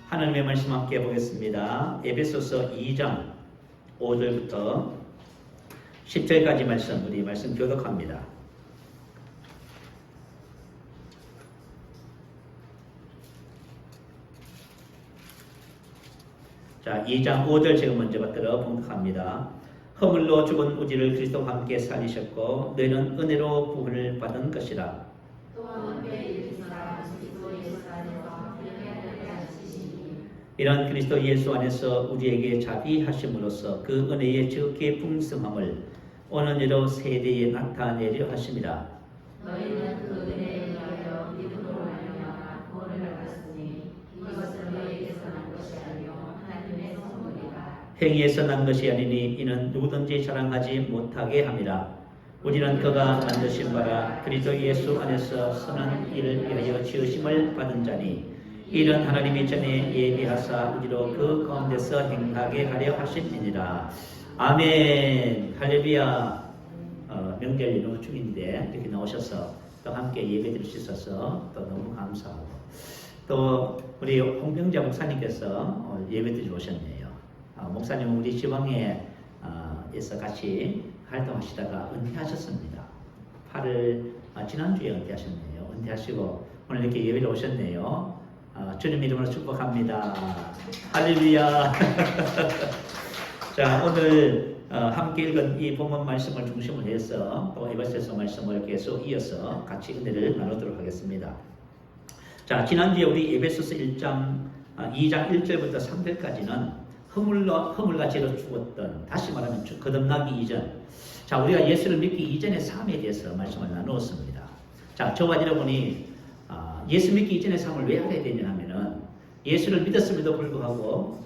하나님의 말씀 함께 보겠습니다. 에베소서 2장 5절부터 10절까지 말씀, 우리 말씀 교독합니다. 자, 2장 5절 제가 먼저 받들어 봉독합니다. 허물로 죽은 우리를 그리스도와 함께 살리셨고 너희는 은혜로 부활을 받은 것이라. 이런 그리스도 예수 안에서 우리에게 자비하심으로써 그 은혜의 지극히 풍성함을 오는 여러 세대에 나타내려 하심이라. 너희는 그 은혜에 의하여 믿음으로 말미암아 구원을 받았으니 이것은 너희에게서 난 것이 아니요 하나님의 선물이라. 행위에서 난 것이 아니니 이는 누구든지 자랑하지 못하게 함이라. 우리는 그가 만드신 바라 그리스도 예수 안에서 선한 일을 위하여 지으심을 받은 자니 이는 하나님이 전에 예비하사 우리로 그 가운데서 행하게 하려 하심이니라. 아멘. 할렐루야. 명절 너무 중인데 이렇게 나오셔서 또 함께 예배드릴 수 있어서 또 너무 감사하고, 또 우리 홍병자 목사님께서 예배드리러 오셨네요. 목사님은 우리 지방에 에서 같이 활동하시다가 은퇴하셨습니다. 8월 지난주에 은퇴하셨네요. 은퇴하시고 오늘 이렇게 예배를 오셨네요. 주님 이름으로 축복합니다. 할렐루야. 자, 오늘 함께 읽은 이 본문 말씀을 중심으로 해서 또 에베소서 말씀을 계속 이어서 같이 은혜를 나누도록 하겠습니다. 자, 지난주에 우리 에베소서 2장 1절부터 3절까지는 허물과 죄로 죽었던, 다시 말하면 거듭나기 이전, 자, 우리가 예수를 믿기 이전의 삶에 대해서 말씀을 나누었습니다. 자, 저와 여러분이 예수 믿기 이전의 삶을 왜 알아야 되냐 하면은, 예수를 믿었음에도 불구하고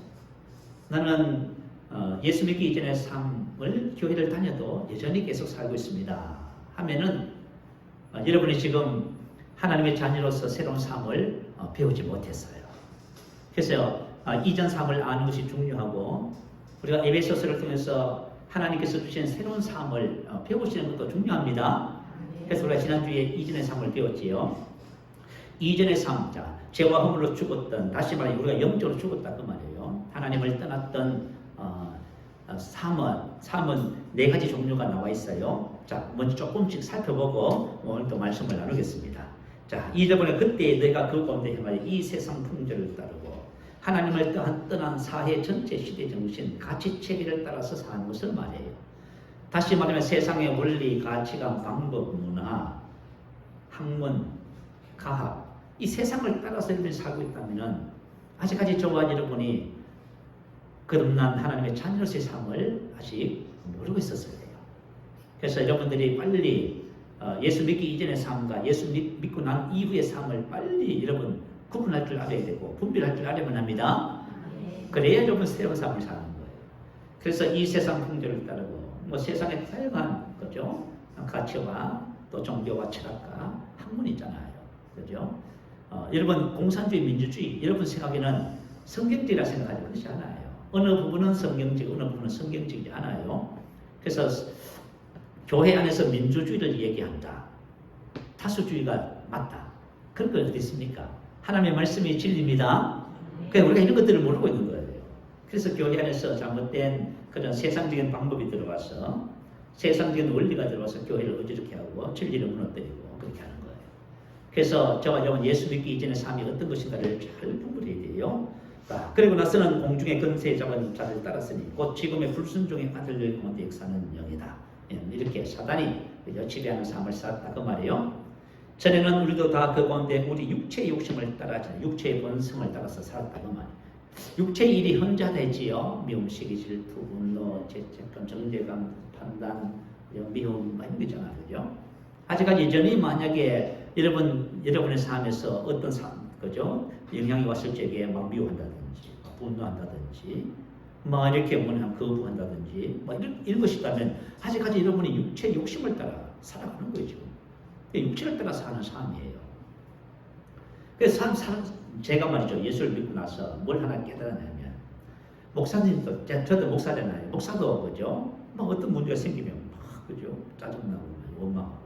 나는 예수 믿기 이전의 삶을 교회를 다녀도 여전히 계속 살고 있습니다 하면은 여러분이 지금 하나님의 자녀로서 새로운 삶을 배우지 못했어요. 그래서 이전 삶을 아는 것이 중요하고, 우리가 에베소서를 통해서 하나님께서 주신 새로운 삶을 배우시는 것도 중요합니다. 그래서 우리가 지난주에 이전의 삶을 배웠지요. 이전의 삶, 자, 죄와 허물로 죽었던, 다시 말해 우리가 영적으로 죽었다 그 말이에요. 하나님을 떠났던 삶은 네 가지 종류가 나와 있어요. 자, 먼저 조금씩 살펴보고 오늘 또 말씀을 나누겠습니다. 자, 이전에 그때 내가 그 가운데 말이야 이 세상 풍조를 따르고 하나님을 떠난 사회 전체 시대 정신, 가치 체계를 따라서 사는 것을 말해요. 다시 말하면 세상의 원리, 가치관, 방법, 문화, 학문, 가학, 이 세상을 따라서 여러분이 살고 있다면 아직까지 저와 여러분이 거듭난 하나님의 자녀로서의 삶을 아직 모르고 있었어야 돼요. 그래서 여러분들이 빨리 예수 믿기 이전의 삶과 예수 믿고 난 이후의 삶을 빨리 여러분 구분할 줄 알아야 되고 분별할 줄 알아야만 합니다. 그래야 여러분 새로운 삶을 사는 거예요. 그래서 이 세상 풍조를 따르고 세상의 다양한 거죠. 가치와 또 종교와 철학과 학문이 있잖아요. 그죠? 여러분 공산주의, 민주주의, 여러분 생각에는 성경적이라 생각하지 그렇지 않아요. 어느 부분은 성경적, 어느 부분은 성경적이지 않아요. 그래서 교회 안에서 민주주의를 얘기한다, 다수주의가 맞다, 그런 거 어디 있습니까? 하나님의 말씀이 진리입니다. 그러니까 우리가 이런 것들을 모르고 있는 거예요. 그래서 교회 안에서 잘못된 그런 세상적인 방법이 들어와서, 세상적인 원리가 들어와서 교회를 어지럽게 하고 진리를 무너뜨리고 그렇게 하는 거예요. 그래서 저와 여러분 예수 믿기 이전의 삶이 어떤 것인가를 잘 분별해야 돼요. 그리고 나서는 공중의 권세 잡은 자를 따랐으니 곧 지금의 불순종의 아들들 가운데 역사하는 영이다. 이렇게 사단이 지배하는 삶을 살았다 그 말이에요. 전에는 우리도 다 그 가운데 우리 육체의 욕심을 따라, 육체의 본성을 따라서 살았다 그 말이에요. 육체의 일이 혼자되지요. 미움, 시기, 질투, 분노, 죄책감, 정죄감, 판단, 미움 이런 거잖아요. 그죠? 아직까지 여전히 만약에 여러분의 삶에서 어떤 삶, 그죠? 영향이 왔을 적에 막 미워한다든지, 분노한다든지, 이렇게 거부한다든지, 이런 것이 있다면 아직까지 여러분이 육체의 욕심을 따라 살아가는 거예요, 지금. 육체를 따라 사는 삶이에요. 그래서 제가 말이죠, 예수를 믿고 나서 뭘 하나 깨달았냐면, 목사님도, 저도 목사잖아요. 목사도, 그죠? 어떤 문제가 생기면, 그죠? 짜증나고, 원망하고,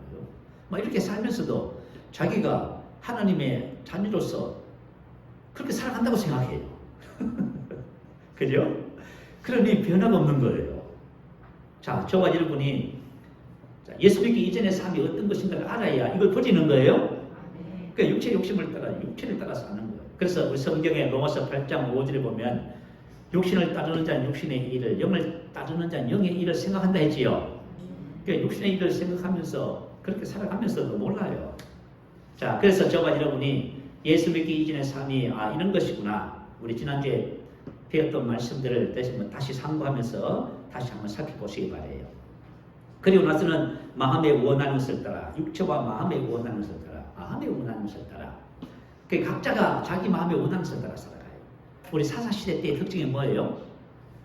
이렇게 살면서도 자기가 하나님의 자녀로서 그렇게 살아간다고 생각해요. 그죠? 그러니 변화가 없는 거예요. 자, 저와 여러분이 예수 믿기 이전의 삶이 어떤 것인가를 알아야 이걸 버리는 거예요. 그러니까 육체 욕심을 따라 육체를 따라 사는 거예요. 그래서 우리 성경에 로마서 8장 5절에 보면 육신을 따르는 자는 육신의 일을, 영을 따르는 자는 영의 일을 생각한다 했지요. 그러니까 육신의 일을 생각하면서 그렇게 살아가면서도 몰라요. 자, 그래서 저와 여러분이 예수 믿기 이전의 삶이 이런 것이구나. 우리 지난주에 배웠던 말씀들을 다시 상고하면서 다시 한번 살펴보시기 바래요. 그리고 나서는 마음의 원하는 것을 따라, 육체와 마음의 원하는 것을 따라, 마음의 원하는 것을 따라. 그 각자가 자기 마음의 원하는 것을 따라 살아가요. 우리 사사시대 때의 특징이 뭐예요?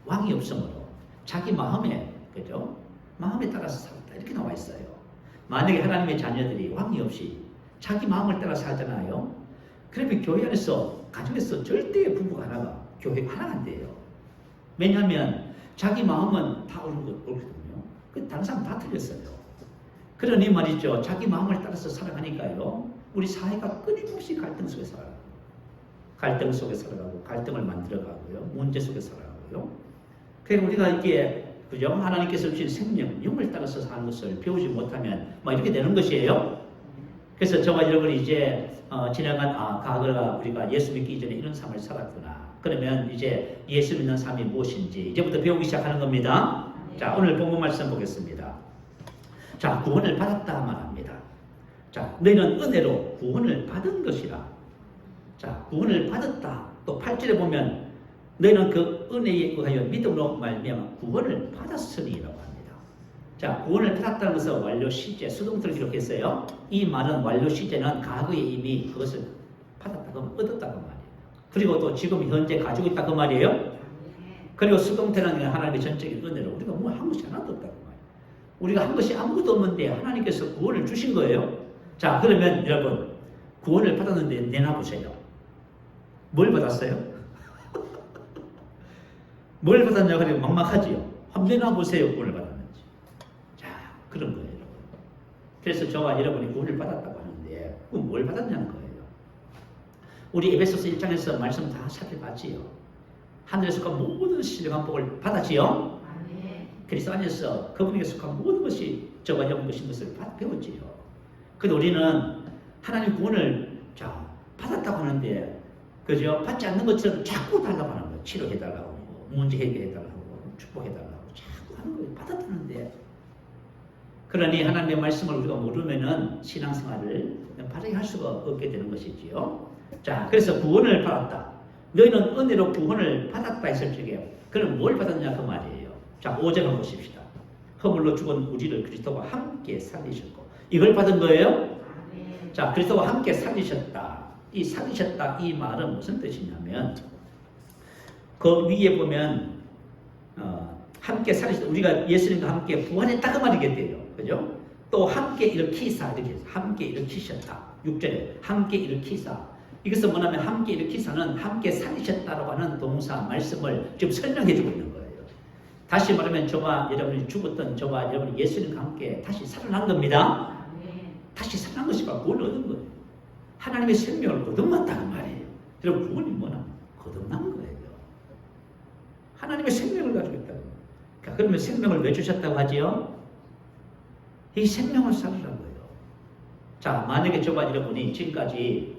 왕이 없으므로 자기 마음에, 그죠? 마음에 따라서 살았다. 이렇게 나와 있어요. 만약에 하나님의 자녀들이 왕이 없이 자기 마음을 따라 살잖아요. 그러면 교회 안에서, 가정에서 절대 부부가 하나가 교회 하나가 안 돼요. 왜냐하면 자기 마음은 다 옳거든요. 다른 사람 다 틀렸어요. 그러니 말이죠. 자기 마음을 따라서 살아가니까요. 우리 사회가 끊임없이 갈등 속에 살아가고, 갈등 속에 살아가고, 갈등을 만들어가고요. 문제 속에 살아가고요. 그래서 우리가 이게, 그죠? 하나님께서 주신 생명, 영을 따라서 사는 것을 배우지 못하면 이렇게 되는 것이에요. 그래서 저와 여러분이 이제 지나간 과거가 우리가 예수 믿기 이전에 이런 삶을 살았구나. 그러면 이제 예수 믿는 삶이 무엇인지 이제부터 배우기 시작하는 겁니다. 자, 오늘 본문 말씀 보겠습니다. 자, 구원을 받았다 말합니다. 자, 너희는 은혜로 구원을 받은 것이라. 자, 구원을 받았다. 또 8절에 보면 너희는 그 은혜에 의하여 믿음으로 말미암아 구원을 받았으니라고 합니다. 자, 구원을 받았다는 것은 완료 시제, 수동태를 기록했어요. 이 말은 완료 시제는 과거에 이미 그것을 받았다고, 얻었다고 말이에요. 그리고 또 지금 현재 가지고 있다고 말이에요. 그리고 수동태는 하나님의 전적인 은혜로 우리가 뭐 한 것이 하나도 없다고 말이에요. 우리가 한 것이 아무것도 없는데 하나님께서 구원을 주신 거예요. 자, 그러면 여러분 구원을 받았는데 내놔보세요. 뭘 받았어요? 뭘 받았냐 그러면 막막하지요. 한번 내놔보세요. 구원을 받았는지. 자, 그런 거예요. 여러분. 그래서 저와 여러분이 구원을 받았다고 하는데 그럼 뭘 받았냐는 거예요. 우리 에베소서 1장에서 말씀 다 살펴봤지요. 하늘에 속한 모든 신령한 복을 받았지요. 그리스도 안에서 그분에게 속한 모든 것이 저와 여러분 것인 것을 배웠지요. 그런데 우리는 하나님 구원을 받았다고 하는데, 그죠? 받지 않는 것처럼 자꾸 달라고 하는 거예요. 치료해달라고 하고, 문제 해결해달라고 하고, 축복해달라고 하고, 자꾸 하는 거예요. 받았다는데. 그러니 하나님의 말씀을 우리가 모르면은 신앙생활을 바르게 할 수가 없게 되는 것이지요. 자, 그래서 구원을 받았다. 너희는 은혜로 구원을 받았다 했을 적에 그럼 뭘 받았냐 그 말이에요. 자, 5절 한번 보십시다. 허물로 죽은 우리를 그리스도와 함께 살리셨고, 이걸 받은 거예요. 자, 그리스도와 함께 살리셨다. 이 살리셨다 이 말은 무슨 뜻이냐면 그 위에 보면 함께 살리셨다. 우리가 예수님과 함께 부활했다 그 말이겠대요. 그죠? 또 함께 일으키사 이렇게 함께 일으키셨다. 6절에 함께 일으키사. 이것은 뭐냐면 함께 일으키사는 함께 살리셨다라고 하는 동사 말씀을 지금 설명해 주고 있는 거예요. 다시 말하면 저와 여러분이 죽었던 저와 여러분이 예수님과 함께 다시 살아난 겁니다. 다시 살아난 것이니까 구원을 얻은 거예요. 하나님의 생명을 거듭났다는 말이에요. 여러분 구원이 뭐냐? 거듭난 거예요. 하나님의 생명을 가지고 있다고. 그러면 생명을 왜 주셨다고 하지요? 이 생명을 살리라고요. 자, 만약에 저와 여러분이 지금까지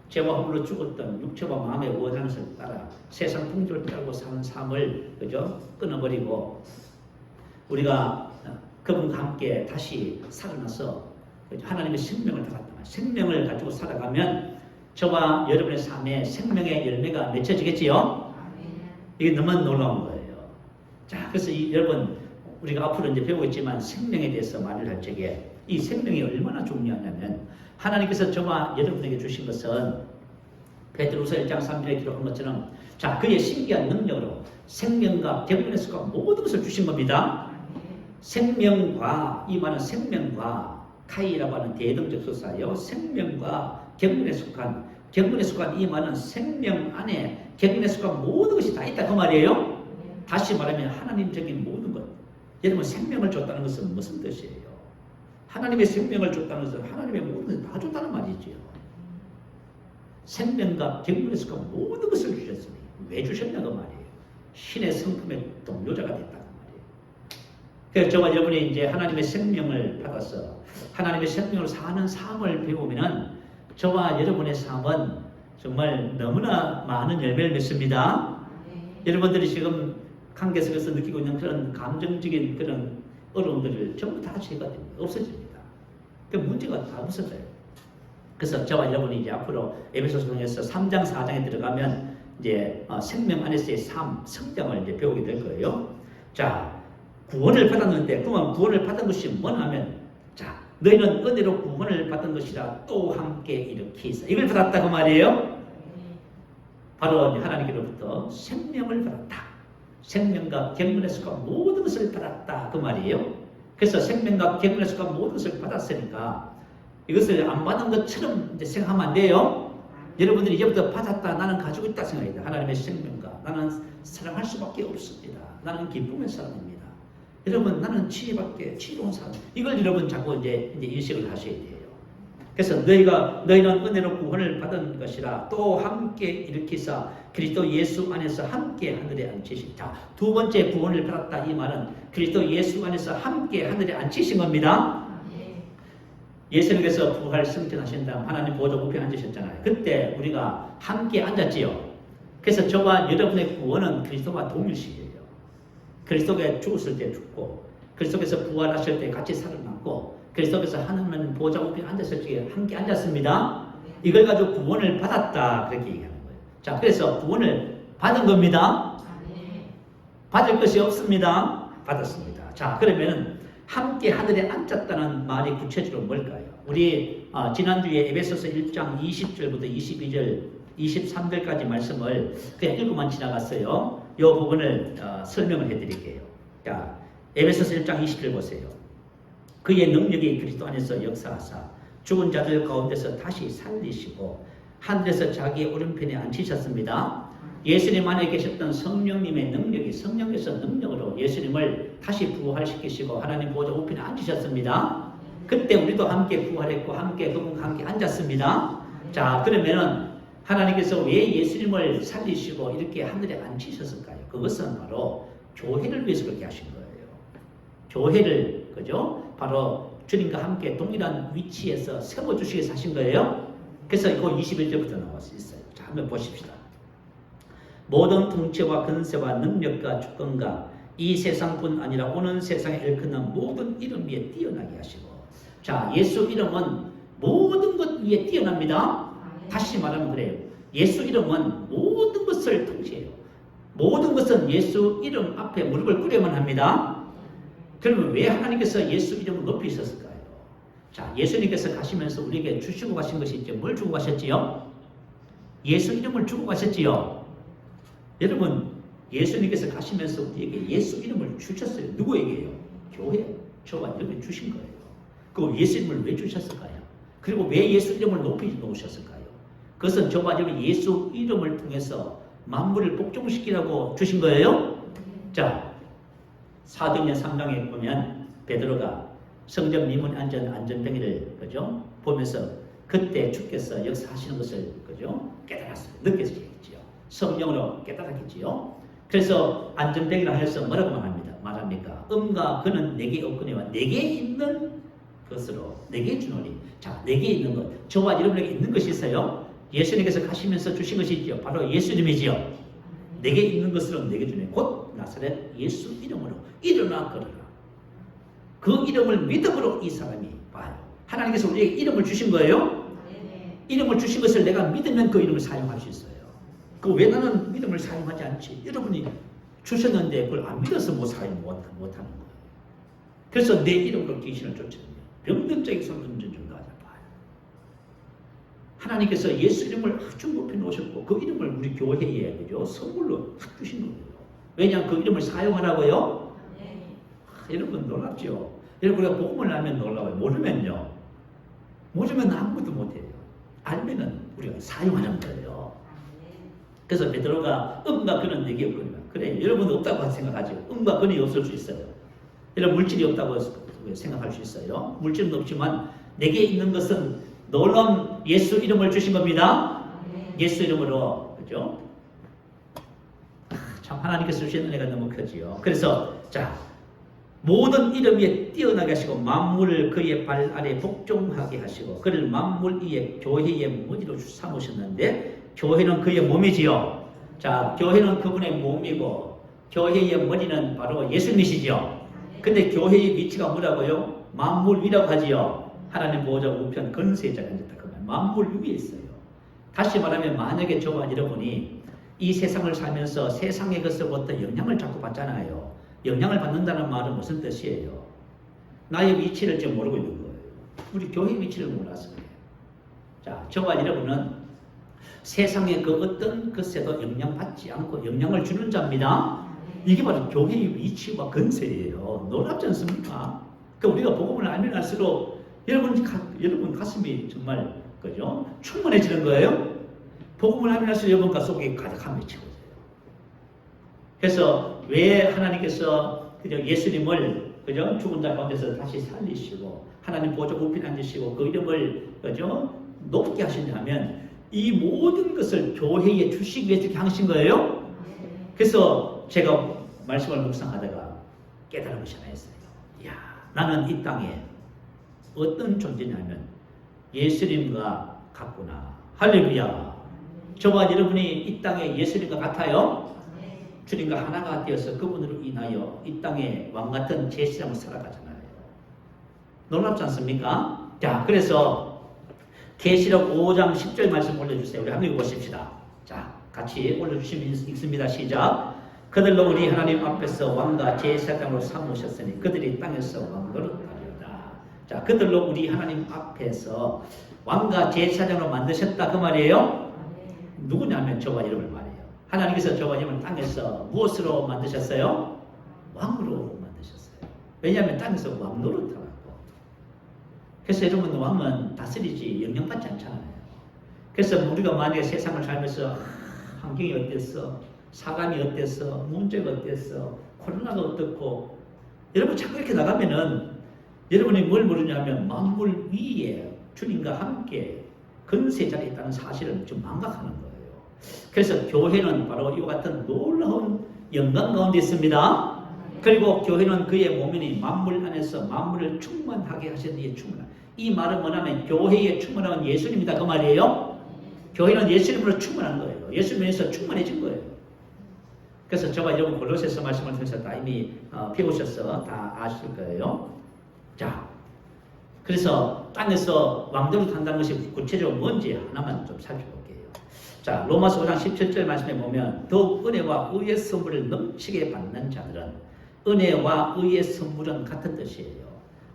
죄와 허물로 죽었던 육체와 마음의 원하는 것을 따라 세상 풍조를 따르고 사는 삶을 그죠? 끊어버리고 우리가 그분과 함께 다시 살아나서 하나님의 생명을 받았다. 생명을 가지고 살아가면 저와 여러분의 삶에 생명의 열매가 맺혀지겠지요? 이게 너무 놀라운 거예요. 자, 그래서 여러분 우리가 앞으로 이제 배우겠지만 생명에 대해서 말을 할 적에 이 생명이 얼마나 중요하냐면 하나님께서 저와 여러분에게 주신 것은 베드로서 1장 3절에 기록한 것처럼 자, 그의 신기한 능력으로 생명과 경륜에 속한 모든 것을 주신 겁니다. 생명과 이 말은 생명과 카이라고 하는 대등적 소사예요. 생명과 경륜에 속한 이 말은 생명 안에 경륜에 속한 모든 것이 다 있다 그 말이에요. 다시 말하면 하나님적인 모든 것. 여러분 생명을 줬다는 것은 무슨 뜻이에요? 하나님의 생명을 줬다는 것은 하나님의 모든 것을 다 줬다는 말이지요. 생명과 경륜에 속한 모든 것을 주셨으니 왜 주셨냐 그 말이에요. 신의 성품의 동료자가 됐다는 말이에요. 그래서 저와 여러분이 이제 하나님의 생명을 받아서 하나님의 생명으로 사는 삶을 배우면은 저와 여러분의 삶은 정말 너무나 많은 열매를 맺습니다. 여러분들이 지금 관계 속에서 느끼고 있는 그런 감정적인 그런 어려움들을 전부 다 제거가 됩니다. 없어집니다. 그 문제가 다 없어져요. 그래서 저와 여러분이 이제 앞으로 에베소서 통해서 3장, 4장에 들어가면 이제 생명 안에서의 삶, 성장을 이제 배우게 될 거예요. 자, 구원을 받았는데, 그러면 구원을 받은 것이 뭐냐면, 자, 너희는 은혜로 구원을 받은 것이라 또 함께 일으키사. 이걸 받았다고 말이에요. 바로 하나님께로부터 생명을 받았다. 생명과 경륜의 습관 모든 것을 받았다. 그 말이에요. 그래서 생명과 경륜의 습관 모든 것을 받았으니까 이것을 안 받은 것처럼 이제 생각하면 안 돼요. 여러분들이 이제부터 받았다. 나는 가지고 있다 생각해야 돼. 하나님의 생명과 나는 사랑할 수밖에 없습니다. 나는 기쁨의 사람입니다. 여러분 나는 지혜로운 사람. 이걸 여러분 자꾸 이제 인식을 하셔야 돼요. 그래서 너희는 은혜로 구원을 받은 것이라 또 함께 일으키사 그리스도 예수 안에서 함께 하늘에 앉히신. 자, 두 번째 구원을 받았다 이 말은 그리스도 예수 안에서 함께 하늘에 앉히신 겁니다. 예수님께서 부활 승천하신 다음 하나님 보좌 우편에 앉으셨잖아요. 그때 우리가 함께 앉았지요. 그래서 저와 여러분의 구원은 그리스도와 동일시예요. 그리스도가 죽었을 때 죽고 그리스도께서 부활하실 때 같이 살아났고 그리스도께서 하나님 보좌 우편에 앉았을 때 함께 앉았습니다. 이걸 가지고 구원을 받았다 그렇게 얘기하는 거예요. 자, 그래서 구원을 받은 겁니다. 받을 것이 없습니다. 받았습니다. 자, 그러면은 함께 하늘에 앉았다는 말이 구체적으로 뭘까요? 우리 지난주에 에베소서 1장 20절부터 22절, 23절까지 말씀을 그냥 읽고만 지나갔어요. 이 부분을 설명을 해드릴게요. 자, 에베소서 1장 20절 보세요. 그의 능력이 그리스도 안에서 역사하사 죽은 자들 가운데서 다시 살리시고 하늘에서 자기의 오른편에 앉히셨습니다. 예수님 안에 계셨던 성령님의 능력이 성령께서 능력으로 예수님을 다시 부활시키시고 하나님 보좌 우편에 앉으셨습니다. 그때 우리도 함께 부활했고 함께 그분과 함께 앉았습니다. 자, 그러면은 하나님께서 왜 예수님을 살리시고 이렇게 하늘에 앉히셨을까요? 그것은 바로 교회를 위해서 그렇게 하신 거예요. 교회를, 그죠? 바로 주님과 함께 동일한 위치에서 세워주시기 위해서 하신 거예요. 그래서 이거 21절부터 나올 수 있어요. 자, 한번 보십시다. 모든 통치와 권세와 능력과 주권과 이 세상뿐 아니라 오는 세상에 일컫는 모든 이름 위에 뛰어나게 하시고. 자, 예수 이름은 모든 것 위에 뛰어납니다. 다시 말하면 그래요. 예수 이름은 모든 것을 통치해요. 모든 것은 예수 이름 앞에 무릎을 꿇어야만 합니다. 그러면 왜 하나님께서 예수 이름을 높이셨을까요? 자, 예수님께서 가시면서 우리에게 주시고 가신 것이 있죠. 뭘 주고 가셨지요? 예수 이름을 주고 가셨지요. 여러분, 예수님께서 가시면서 우리에게 예수 이름을 주셨어요. 누구에게요? 교회, 저와 여러분이 주신 거예요. 그 예수 이름을 왜 주셨을까요? 그리고 왜 예수 이름을 높이 놓으셨을까요? 그것은 저와 여러분이 예수 이름을 통해서 만물을 복종시키라고 주신 거예요. 자, 사도행전 3장에 보면 베드로가 성전 미문 안전뱅이를 그죠? 보면서 그때 주께서 역사하시는 것을 그죠? 깨달았어요. 느꼈지요. 성령으로 깨달았겠지요. 그래서 안전뱅이라 해서 뭐라고 말합니까? 음과 그는 내게 없거니와 내게 있는 것으로 내게 주노니. 자, 내게 있는 것, 저와 여러분에게 있는 것이 있어요. 예수님께서 가시면서 주신 것이 있죠. 바로 예수님이지요. 내게 있는 것으로 내게 주니 곧 나사렛 예수 이름으로 일어나 걸어라. 그 이름을 믿음으로 이 사람이 봐요. 하나님께서 우리에게 이름을 주신 거예요. 이름을 주신 것을 내가 믿으면 그 이름을 사용할 수 있어요. 그 왜 나는 믿음을 사용하지 않지? 여러분이 주셨는데 그걸 안 믿어서 사용 못하는 거예요. 그래서 내 이름으로 귀신을 쫓아내요. 병든자에게 손 던져준다 하자 봐요. 하나님께서 예수 이름을 아주 높이 놓으셨고 그 이름을 우리 교회에 그죠? 선물로 탁 주신 거예요. 왜냐하면 그 이름을 사용하라고요. 여러분 놀랍죠? 여러분 우리가 복음을 알면 놀라워요. 모르면 아무것도 못해요. 알면은 우리가 사용하는 거예요. 그래서 베드로가 음과 근은 내게 없거니와. 그래, 여러분 없다고 생각하죠. 음과 근이 없을 수 있어요. 여러분 물질이 없다고 생각할 수 있어요. 물질은 없지만 내게 있는 것은 놀라운 예수 이름을 주신 겁니다. 예수 이름으로, 그죠? 참 하나님께서 주신 은혜가 너무 크지요. 그래서 자, 모든 이름 위에 뛰어나게 하시고 만물을 그의 발 아래 복종하게 하시고 그를 만물 위에 교회의 무리로 삼으셨는데 교회는 그의 몸이지요. 자, 교회는 그분의 몸이고 교회의 머리는 바로 예수님이시지요. 근데 교회의 위치가 뭐라고요? 만물 위라고 하지요. 하나님 보호자 우편 건세의 자리에 앉았다. 그러면 만물 위에 있어요. 다시 말하면 만약에 저와 여러분이 이 세상을 살면서 세상의 것으로부터 영향을 자꾸 받잖아요. 영향을 받는다는 말은 무슨 뜻이에요? 나의 위치를 지금 모르고 있는 거예요. 우리 교회 위치를 몰라서 그래요. 자, 저와 여러분은 세상의 그 어떤 것에도 영향받지 않고 영향을 주는 자입니다. 이게 바로 교회의 위치와 건세예요. 놀랍지 않습니까? 그 우리가 복음을 알면 알수록 여러분 가슴이 정말 그죠? 충만해지는 거예요. 복음을 알면 알수록 여러분 가슴이 가득함이 채워져요. 그래서 왜 하나님께서 그죠? 예수님을 그죠? 죽은 자 가운데서 다시 살리시고 하나님 보좌 우편에 앉으시고 그 이름을 그죠? 높게 하시냐면 이 모든 것을 교회에 주시기 위해서 이렇게 하신 거예요. 그래서 제가 말씀을 묵상하다가 깨달은 것이 하나 있어요. 이야, 나는 이 땅에 어떤 존재냐면 예수님과 같구나. 할렐루야. 저와 여러분이 이 땅에 예수님과 같아요. 주님과 하나가 되어서 그분으로 인하여 이 땅에 왕같은 제사장을 살아가잖아요. 놀랍지 않습니까? 자, 그래서 계시록 5장 10절 말씀 올려주세요. 우리 한번 읽어보십시다. 자, 같이 올려주시면 읽습니다. 시작. 그들로 우리 하나님 앞에서 왕과 제사장으로 삼으셨으니 그들이 땅에서 왕노릇하리로다. 자, 그들로 우리 하나님 앞에서 왕과 제사장으로 만드셨다 그 말이에요. 누구냐면 저와 여러분을 말해요. 하나님께서 저와 여러분을 땅에서 무엇으로 만드셨어요? 왕으로 만드셨어요. 왜냐하면 땅에서 왕노릇하라고. 그래서 여러분 왕은 다스리지 영향받지 않잖아요. 그래서 우리가 만약에 세상을 살면서 환경이 어땠어? 사람이 어땠어? 문제가 어땠어? 코로나가 어떻고? 여러분 자꾸 이렇게 나가면은 여러분이 뭘 모르냐면 만물 위에 주님과 함께 건세 자리에 있다는 사실을 좀 망각하는 거예요. 그래서 교회는 바로 이와 같은 놀라운 영광 가운데 있습니다. 그리고 교회는 그의 몸이니 만물 안에서 만물을 충만하게 하신 이의 충만함. 이 말은 뭐냐면 교회에 충만한 예수님이다 그 말이에요. 교회는 예수님으로 충만한 거예요. 예수님에서 충만해진 거예요. 그래서 저와 여러분 골로새서 말씀을 통해서 다 이미 배우셔서 다 아실 거예요. 자, 그래서 땅에서 왕대로 한다는 것이 구체적으로 뭔지 하나만 좀 살펴볼게요. 자, 로마서 5장 17절 말씀에 보면 더욱 은혜와 의의 선물을 넘치게 받는 자들은 은혜와 의의 선물은 같은 뜻이에요.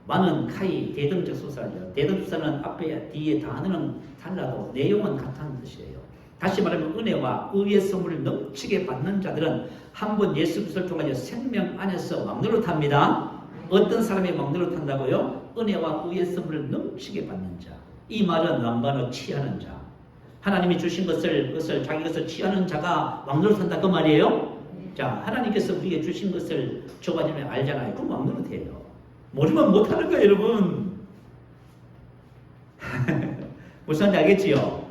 많은 카이 대등적 소설이요. 대등소사는 앞에 뒤에 단어는 달라도 내용은 같다는 뜻이에요. 다시 말하면 은혜와 의의 선물을 넘치게 받는 자들은 한 번 예수 그리스도를 통하여 생명 안에서 왕노릇합니다. 어떤 사람이 왕노릇한다고요? 은혜와 의의 선물을 넘치게 받는 자. 이 말은 남반어 취하는 자. 하나님이 주신 것을 자기 것을 취하는 자가 왕노릇한다 그 말이에요. 자, 하나님께서 우리에게 주신 것을 저와 여러분이 알잖아요. 그럼 왕노릇해요. 모르면 못하는 거예요, 여러분. 무슨 말인지 알겠지요?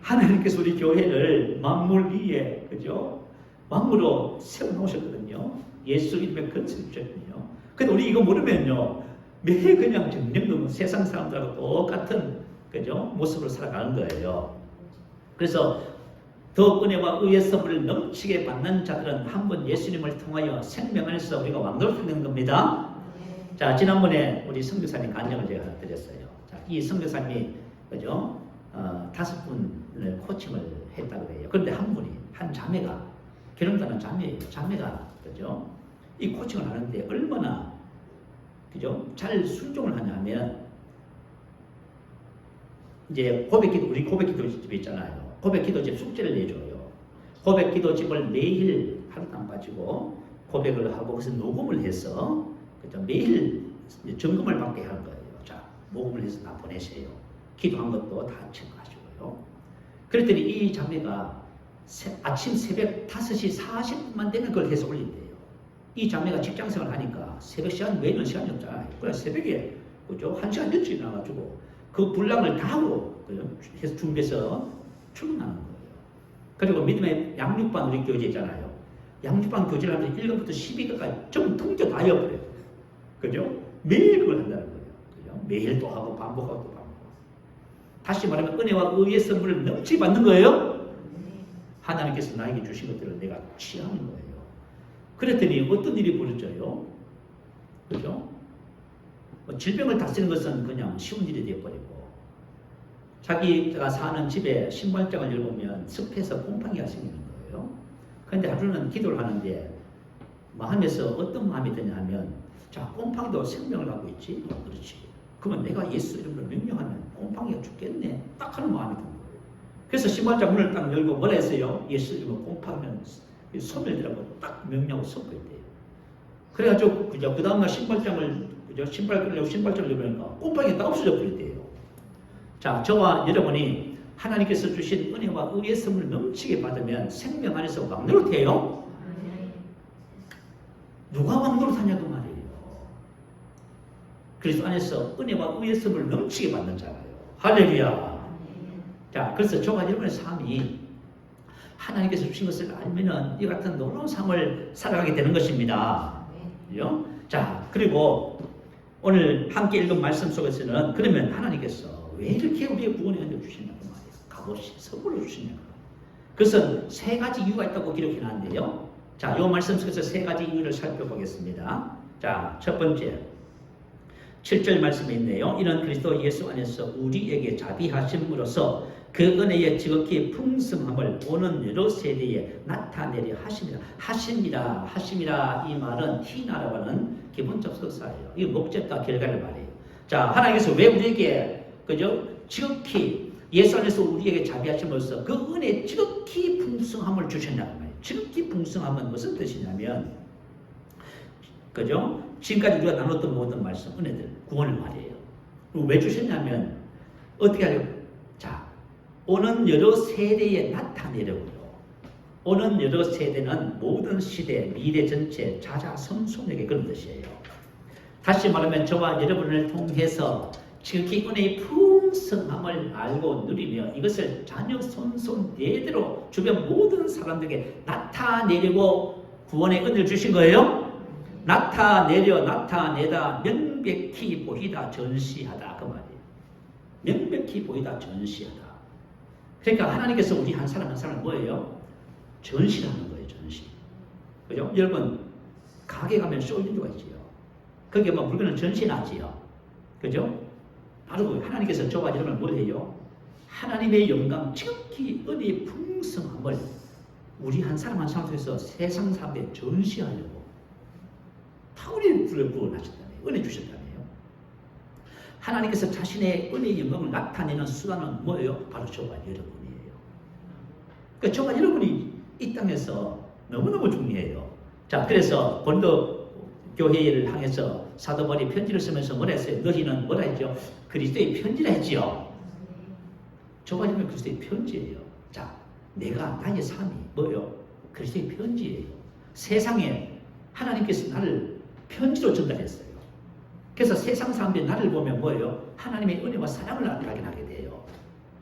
하나님께서 우리 교회를 만물 위에 그죠? 왕으로 세워놓으셨거든요. 예수 이름의 건설을 주셨거든요. 근데 우리 이거 모르면요, 매일 그냥 정령도 세상 사람들하고 똑같은 그죠? 모습으로 살아가는 거예요. 그래서 더 은혜와 의의 선물을 넘치게 받는 자들은 한 번 예수님을 통하여 생명 안에서 우리가 왕노릇하는 겁니다. 자, 지난번에 우리 선교사님 간증을 제가 드렸어요. 자, 이 선교사님이 그죠? 5분을 코칭을 했다고 해요. 그런데 한 자매가 결혼하는 자매가 그죠? 이 코칭을 하는데 얼마나 그죠? 잘 순종을 하냐면 이제 우리 고백기도집 있잖아요. 고백기도집 숙제를 내줘요. 고백기도집을 매일 하루도 안 빠지고 고백을 하고 거기서 녹음을 해서 그죠? 매일 점검을 받게 할 거예요. 자, 녹음을 해서 다 보내세요. 기도한 것도 다 체크하시고요. 그랬더니 이 자매가 아침 새벽 5시 40분만 되면 그걸 해서 올린대요. 이 자매가 직장생활 하니까 새벽 시간 외에는 시간이 없잖아요. 그래 새벽에 그죠? 1시간 일찍 나가지고 그 분량을 다 하고 그죠? 해서 준비해서 출근하는 거예요. 그리고 믿음의 양육반 우리 교회 있잖아요. 양주방 교제를 하면서 1권부터 12권까지 좀 통째 다 외워버려요. 그죠? 매일 그걸 한다는 거예요. 그죠? 매일 또 하고 반복하고 또 반복하고. 다시 말하면 은혜와 의의 선물을 넘치게 받는 거예요. 하나님께서 나에게 주신 것들을 내가 취하는 거예요. 그랬더니 어떤 일이 벌어져요? 그죠? 질병을 다스리는 것은 그냥 쉬운 일이 되어버리고, 자기가 사는 집에 신발장을 열어보면 습해서 곰팡이가 생기는 거예요. 그런데 하루는 기도를 하는데 마음에서 어떤 마음이 드냐 하면, 자, 곰팡이도 생명을 갖고 있지? 그렇지. 그러면 내가 예수 이름으로 명령하면 곰팡이가 죽겠네. 딱 하는 마음이 드는 거예요. 그래서 신발장 문을 딱 열고 뭐라 했어요? 예수 이름으로 곰팡이는 소멸되라고 딱 명령하고 선포했대요. 그래가지고 그 다음날 신발장을 신발장을 열으니까 곰팡이가 다 없어져 버렸대요. 자, 저와 여러분이 하나님께서 주신 은혜와 의의 선물을 넘치게 받으면 생명 안에서 왕노릇해요. 누가 왕노릇하냐고 말이에요. 그리스도 안에서 은혜와 의의 선물을 넘치게 받는 자예요. 할렐루야. 자, 그래서 저와 여러분의 삶이 하나님께서 주신 것을 알면은 이 같은 놀라운 삶을 살아가게 되는 것입니다. 그죠? 자, 그리고 오늘 함께 읽은 말씀 속에서는 그러면 하나님께서 왜 이렇게 우리의 구원의 은혜를 주시냐고 말이에요. 값없이 선물로 주시냐고. 그것은 세 가지 이유가 있다고 기록해 놨는데요. 자, 이 말씀 속에서 세 가지 이유를 살펴보겠습니다. 자, 첫 번째 7절 말씀에 있네요. 이는 그리스도 예수 안에서 우리에게 자비하심으로써 그 은혜의 지극히 풍성함을 오는 여러 세대에 나타내려 하심이라. 이 말은 티나라고 하는 기본적 석사예요. 이게 목적과 결과를 말해요. 자, 하나님께서 왜 우리에게 그죠? 지극히 예수 안에서 우리에게 자비하심으로써 그 은혜의 지극히 풍성함을 주셨냐고 말이에요. 지극히 풍성함은 무슨 뜻이냐면, 그죠? 지금까지 우리가 나눴던 모든 말씀, 은혜들, 구원을 말이에요. 왜 주셨냐면 어떻게 하려고? 자, 오는 여러 세대에 나타내려고요. 오는 여러 세대는 모든 시대, 미래 전체, 자자손손에게 그런 뜻이에요. 다시 말하면 저와 여러분을 통해서 지극히 은혜의 풍성함을 알고 누리며 이것을 자녀 손손 대대로 주변 모든 사람들에게 나타내려고 구원의 은혜를 주신 거예요. 나타내다 명백히 보이다 전시하다 그 말이에요. 명백히 보이다 전시하다. 그러니까 하나님께서 우리 한 사람 한 사람을 뭐예요? 전시하는 거예요. 전시. 그죠? 여러분 가게 가면 쇼윈도가 있지요. 거기에 뭐 물건을 전시해놨지요. 그죠? 바로 그 하나님께서 저와 여러분을 뭘 해요? 하나님의 영광 지극히 은혜의 풍성함을 우리 한 사람 한 사람 통해서 세상 사람에 전시하려고 다 우리를 구원하셨다네요. 은혜 주셨다네요. 하나님께서 자신의 은혜의 영광을 나타내는 수단은 뭐예요? 바로 저와 여러분이에요. 그러니까 저와 여러분이 이 땅에서 너무너무 중요해요. 자, 그래서 본도 교회를 향해서 사도 바울이 편지를 쓰면서 뭐라 했어요? 너희는 뭐라 했죠? 그리스도의 편지라 했지요. 저와 여러분 그리스도의 편지예요. 자, 나의 삶이 뭐예요? 그리스도의 편지예요. 세상에 하나님께서 나를 편지로 전달했어요. 그래서 세상 사람들이 나를 보면 뭐예요? 하나님의 은혜와 사랑을 발견하게 돼요.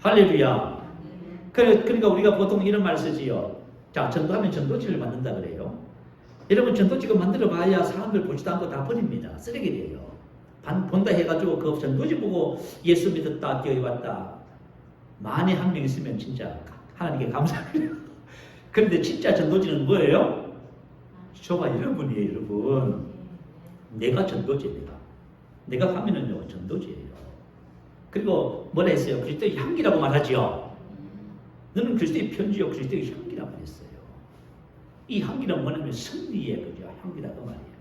할렐루야. 그러니까 우리가 보통 이런 말 쓰지요. 자, 전도하면 전도지를 만든다 그래요. 여러분 전도지가 만들어 봐야 사람들 보지도 않고 다 버립니다. 쓰레기 돼요. 본다 해가지고 그 전도지 보고 예수 믿었다, 교회 왔다. 만에 한 명 있으면 진짜 하나님께 감사해요. 그런데 진짜 전도지는 뭐예요? 저와 여러분이에요, 여러분. 내가 전도지입니다. 내가 가면은요, 전도지예요. 그리고 뭐라 했어요? 그리스도의 향기라고 말하지요. 너는 그리스도의 편지요, 그리스도의 향기라고 말했어요. 이 향기는 뭐냐면 승리의 그죠? 향기라고 말이에요.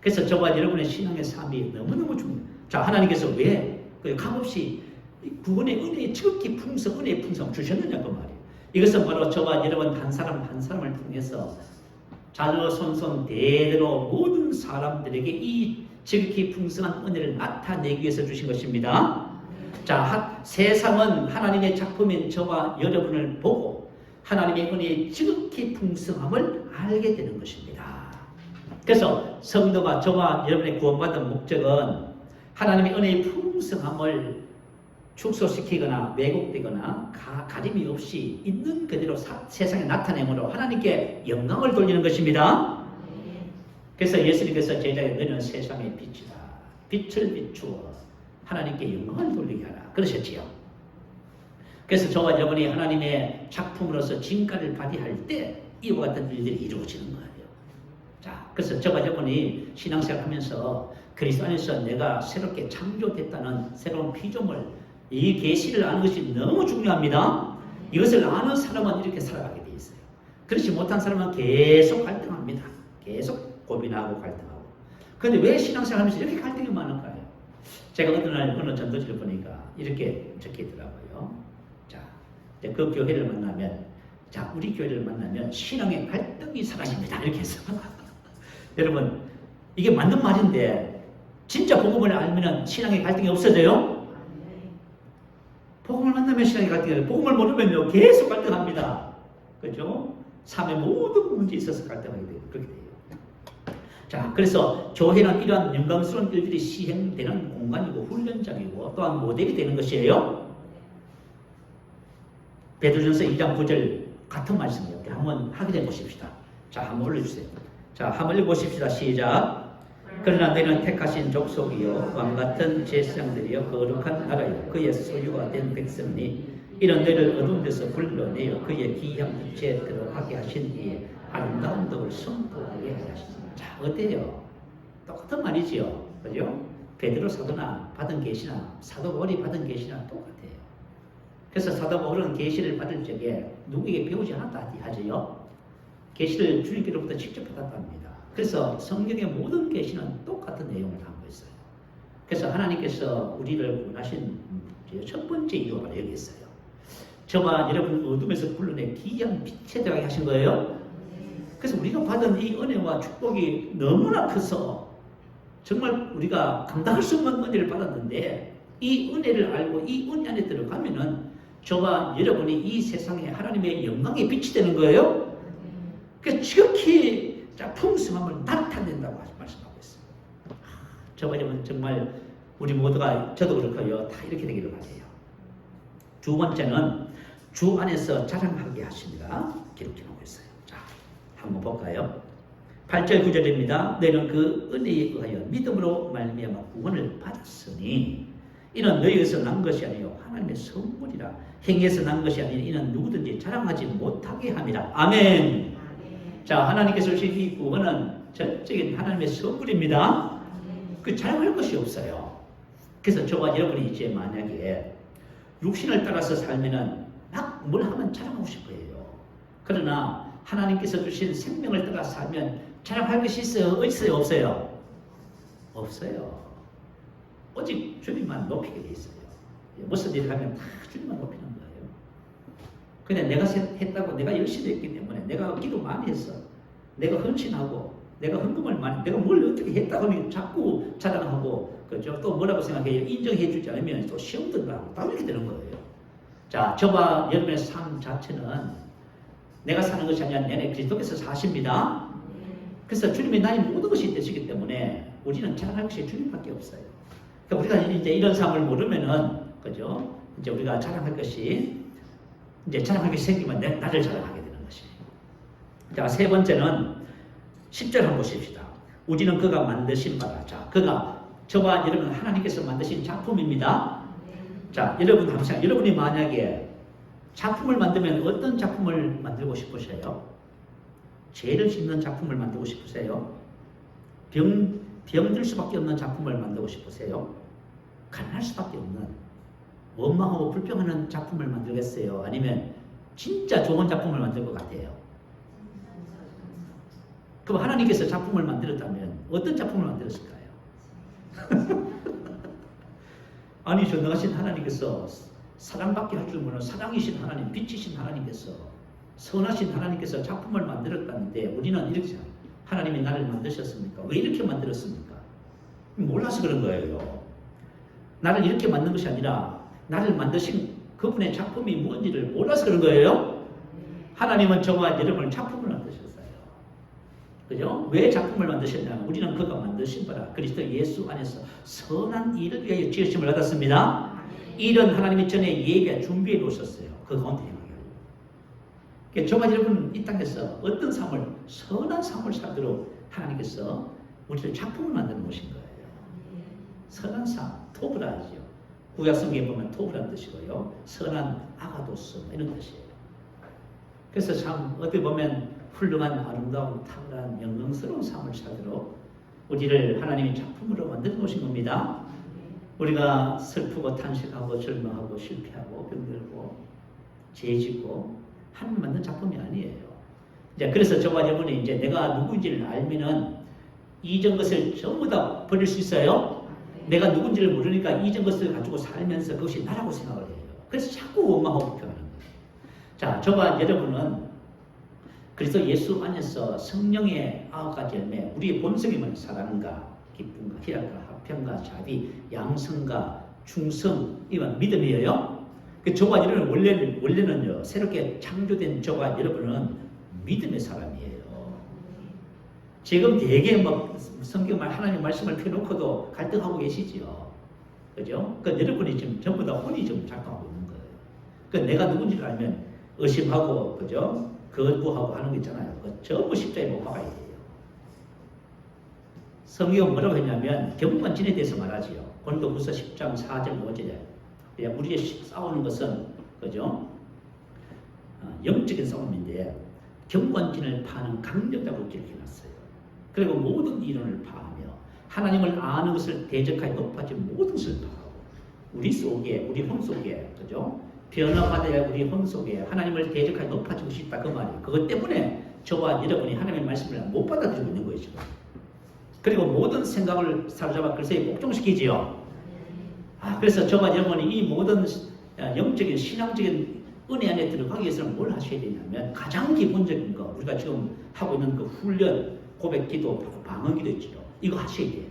그래서 저와 여러분의 신앙의 삶이 너무너무 중요해요. 자, 하나님께서 왜 값없이 구원의 은혜의 지극히 풍성, 은혜의 풍성 주셨느냐고 말이에요. 이것은 바로 저와 여러분 한 사람 한 사람을 통해서 자녀손손 대대로 모든 사람들에게 이 지극히 풍성한 은혜를 나타내기 위해서 주신 것입니다. 자, 세상은 하나님의 작품인 저와 여러분을 보고 하나님의 은혜의 지극히 풍성함을 알게 되는 것입니다. 그래서 성도가 저와 여러분의 구원받은 목적은 하나님의 은혜의 풍성함을 축소시키거나 왜곡되거나 가림이 없이 있는 그대로 세상에 나타내므로 하나님께 영광을 돌리는 것입니다. 그래서 예수님께서 제자에게 너는 세상의 빛이다. 빛을 비추어 하나님께 영광을 돌리게 하라 그러셨지요. 그래서 저와 여러분이 하나님의 작품으로서 진가를 발휘할 때 이와 같은 일들이 이루어지는 거예요. 자, 그래서 저와 여러분이 신앙생활 하면서 그리스도 안에서 내가 새롭게 창조됐다는 새로운 피조물, 이 계시를 아는 것이 너무 중요합니다. 이것을 아는 사람은 이렇게 살아가게 돼 있어요. 그렇지 못한 사람은 계속 갈등합니다. 계속 고민하고 갈등하고. 그런데 왜 신앙생활 하면서 이렇게 갈등이 많을까요? 제가 어느 날 어느 전도지를 보니까 이렇게 적혀 있더라고요. 자, 그 교회를 만나면, 자, 우리 교회를 만나면 신앙의 갈등이 사라집니다. 이렇게 해서. 여러분, 이게 맞는 말인데, 진짜 복음을 알면 신앙의 갈등이 없어져요? 복음을 만나면 신앙의 갈등이 없어요. 복음을 모르면요, 계속 갈등합니다. 그죠? 삶의 모든 문제에 있어서 갈등하게 돼요. 그렇게 돼요. 자, 그래서 교회는 이러한 영광스러운 일들이 시행되는 공간이고 훈련장이고 또한 모델이 되는 것이에요. 베드로전서 2장 9절 같은 말씀이에요. 한번 확인해 보십시다. 자, 한번 올려주세요. 자, 한번 읽어보십시다. 시작. 그러나 너희는 택하신 족속이요 왕같은 제사장들이요 거룩한 나라요 그의 소유가 된 백성이니 이런 너희를 어두운 데서 불러내어 그의 기이한 빛에 들어가게 하신 뒤에 아름다운 덕을 선포하게 하셨습니다. 자, 어때요? 똑같은 말이지요. 그죠? 베드로 사도나 받은 계시나 사도 바울이 받은 계시나 똑같아요. 그래서 사도 바울은 계시를 받을 적에 누구에게 배우지 않았다 하지요. 계시를 주님께로부터 직접 받았답니다. 그래서 성경의 모든 계시는 똑같은 내용을 담고 있어요. 그래서 하나님께서 우리를 구원하신 첫 번째 이유가 바로 여기 있어요. 저와 여러분 어둠에서 불러내 기이한 빛에 들어가게 하신 거예요. 그래서 우리가 받은 이 은혜와 축복이 너무나 커서 정말 우리가 감당할 수 없는 은혜를 받았는데 이 은혜를 알고 이 은혜 안에 들어가면은 저와 여러분이 이 세상에 하나님의 영광의 빛이 되는 거예요. 그래서 지극히 풍성함을 나타낸다고 말씀하고 있습니다. 저와 여러분 정말 우리 모두가 저도 그렇고요. 다 이렇게 되기를 바라요. 두 번째는 주 안에서 자랑하게 하십니다. 기록해 놓고 있어요. 자, 한번 볼까요? 8절 9절입니다. 너희는 그 은혜에 의하여 믿음으로 말미암아 구원을 받았으니 이는 너희에서 난 것이 아니요 하나님의 선물이라. 행위에서 난 것이 아니니 이는 누구든지 자랑하지 못하게 함이라. 아멘. 자, 하나님께서 주신 이 구원은 전적인 하나님의 선물입니다. 그 자랑할 것이 없어요. 그래서 저와 여러분이 이제 만약에 육신을 따라서 살면은 막 뭘 하면 자랑하고 싶어요. 그러나 하나님께서 주신 생명을 따라 살면 자랑할 것이 있어요? 있어요? 없어요? 없어요. 오직 주님만 높이게 돼 있어요. 무슨 일을 하면 다 주님만 높이는 거예요. 그냥 내가 했다고 내가 열심히 했기 때문에 내가 기도 많이 했어. 내가 헌신하고 내가 헌금을 많이 내가 뭘 어떻게 했다고 하면 자꾸 자랑하고 그죠? 또 뭐라고 생각해요? 인정해 주지 않으면 또 시험 든다고 다 이렇게 되는 거예요. 자, 저와 여러분의 삶 자체는 내가 사는 것이 아니라 내내 그리스도께서 사십니다. 그래서 주님이 나의 모든 것이 되시기 때문에 우리는 자랑할 것이 주님밖에 없어요. 그러니까 우리가 이제 이런 삶을 모르면은 그죠? 이제 우리가 자랑할 것이 이제 자랑할 것이 생기면 나를 자랑하게 되는 것이에요. 자, 세 번째는 10절 한번 보십시다. 우리는 그가 만드신 바라. 자, 그가 저와 여러분 하나님께서 만드신 작품입니다. 자, 여러분 항상 여러분이 만약에 작품을 만들면 어떤 작품을 만들고 싶으세요? 죄를 짓는 작품을 만들고 싶으세요? 병들 수밖에 없는 작품을 만들고 싶으세요? 가난할 수밖에 없는 원망하고 불평하는 작품을 만들겠어요? 아니면 진짜 좋은 작품을 만들 것 같아요? 그럼 하나님께서 작품을 만들었다면 어떤 작품을 만들었을까요? 아니, 전능하신 하나님께서 사랑받게 할 줄 모르는 사랑이신 하나님, 빛이신 하나님께서 선하신 하나님께서 작품을 만들었다는데 우리는 이렇게 생각해요. 하나님이 나를 만드셨습니까? 왜 이렇게 만들었습니까? 몰라서 그런 거예요. 나를 이렇게 만든 것이 아니라 나를 만드신 그분의 작품이 뭔지를 몰라서 그런 거예요. 하나님은 저와 여러분을 작품을 만드셨어요. 그죠? 왜 작품을 만드셨냐면 우리는 그가 만드신 바라 그리스도 예수 안에서 선한 일을 위하여 지으심을 받았습니다. 이 이런 하나님이 전에 예비해 준비해 놓으셨어요. 그 가운데 행하게 하려고. 그러니까 저와 여러분 이 땅에서 어떤 삶을, 선한 삶을 살도록 하나님께서 우리를 작품을 만들어 놓으신 거예요. 선한 삶, 토브라죠. 구약 성경에 보면 토브라는 뜻이고요. 선한 아가도스 이런 뜻이에요. 그래서 참 어떻게 보면 훌륭한 아름다운 탁월한 영광스러운 삶을 살도록 우리를 하나님의 작품으로 만들어 놓으신 겁니다. 우리가 슬프고 탄식하고 절망하고 실패하고 병들고 죄짓고 하나님 만든 작품이 아니에요. 이제 그래서 저와 여러분이 이제 내가 누구인지를 알면은 이전 것을 전부 다 버릴 수 있어요. 내가 누군지를 모르니까 이전 것을 가지고 살면서 그것이 나라고 생각을 해요. 그래서 자꾸 원망하고 불평하는 거예요. 자, 저와 여러분은 그래서 예수 안에서 성령의 9가지 열매, 우리의 본성이면 사랑과 기쁨과 희락과 화평과 자비, 양성과 충성, 이건 믿음이에요. 그 저와 여러분은 원래는요, 새롭게 창조된 저와 여러분은 믿음의 사람이에요. 지금 되게 막 성경말 하나님 말씀을 펴놓고도 갈등하고 계시지요. 그죠? 그 여러분이 지금 전부 다 혼이 좀 작동하고 있는 거예요. 그 내가 누군지를 알면 의심하고, 그죠? 거부하고 하는 거 있잖아요. 그 전부 십자가에 못 박아야 돼요. 성경은 뭐라고 했냐면 경건진에 대해서 말하지요. 고린도후서 10장 4절 5절에 우리의 싸우는 것은, 그죠? 영적인 싸움인데 경건진을 파는 강력자로 이렇게 해놨어요. 그리고 모든 이론을 파하며 하나님을 아는 것을 대적하여 높아진 모든 것을 파하고 우리 속에, 우리 혼 속에, 그죠? 변화받아야 우리 혼 속에 하나님을 대적하여 높아지고 싶다 그 말이에요. 그것 때문에 저와 여러분이 하나님의 말씀을 못 받아들이고 있는 거예요 지금. 그리고 모든 생각을 사로잡아 글쎄 복종시키지요. 그래서 저와 여러분이 이 모든 영적인 신앙적인 은혜 안에 들어가기 위해서는 뭘 하셔야 되냐면 가장 기본적인 거, 우리가 지금 하고 있는 그 훈련, 고백 기도, 방언 기도 있죠. 이거 하셔야 돼요.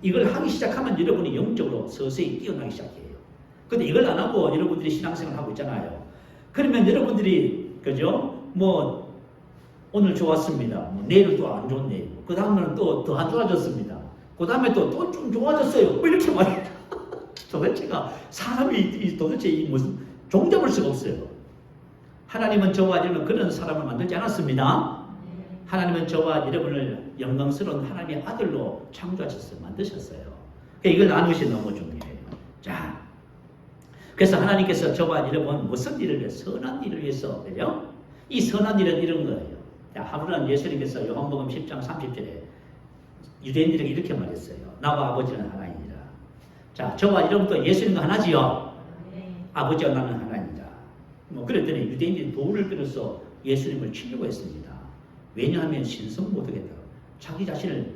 이걸 하기 시작하면 여러분이 영적으로 서서히 뛰어나기 시작해요. 근데 이걸 안 하고 여러분들이 신앙생활 하고 있잖아요. 그러면 여러분들이, 그죠? 뭐 오늘 좋았습니다. 뭐 내일 또 안 좋네요. 그 다음에는 또 더 안 좋아졌습니다. 그 다음에 또 좀 좋아졌어요. 뭐 이렇게 말해요. 도대체가 사람이 도대체 무슨 종잡을 수가 없어요. 하나님은 저와 여러분 그런 사람을 만들지 않았습니다. 하나님은 저와 여러분을 영광스러운 하나님의 아들로 창조하셨어요. 만드셨어요. 그러니까 이걸 아는 것이 너무 중요해요. 자, 그래서 하나님께서 저와 여러분 무슨 일을 위해서? 선한 일을 위해서, 그죠? 이 선한 일은 이런 거예요. 자, 하루는 예수님께서 요한복음 10장 30절에 유대인들에게 이렇게 말했어요. 나와 아버지는 하나이니라. 자, 저와 여러분도 예수님과 하나지요. 아버지와 나는 하나이니라. 뭐 그랬더니 유대인들이 돌을 들어서 예수님을 치려고 했습니다. 왜냐하면 신성 모독했다. 자기 자신을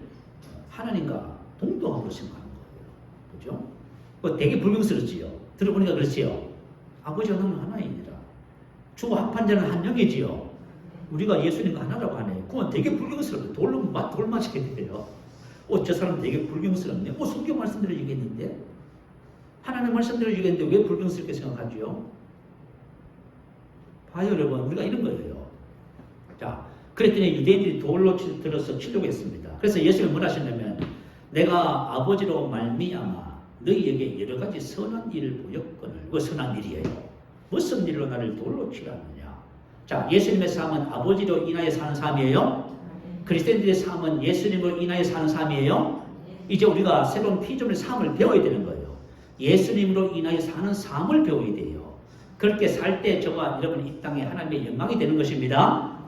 하나님과 동등하고 생각하는 거예요. 그죠? 그 되게 불명스럽지요. 들어보니까 그렇지요. 아버지와 나는 하나이니라. 주 합한자는 한 영이지요. 우리가 예수님과 하나라고 하네요. 그건 되게 불경스럽죠. 돌로 돌 맞겠는데요. 저 사람 되게 불경스럽네. 성경 말씀대로 얘기했는데, 하나님 말씀대로 얘기했는데 왜 불경스럽게 생각하지요? 봐요, 여러분. 우리가 이런 거예요. 자, 그랬더니 유대인들이 돌로 들어서 치려고 했습니다. 그래서 예수님이 뭘 하셨냐면, 내가 아버지로 말미암아 너희에게 여러 가지 선한 일을 보였거늘. 그 선한 일이에요. 무슨 일로 나를 돌로 치라느냐? 자, 예수님의 삶은 아버지로 인하여 사는 삶이에요. 그리스도인들의 삶은 예수님으로 인하여 사는 삶이에요. 이제 우리가 새로운 피조물의 삶을 배워야 되는 거예요. 예수님으로 인하여 사는 삶을 배워야 돼요. 그렇게 살 때 저와 여러분 이 땅에 하나님의 영광이 되는 것입니다.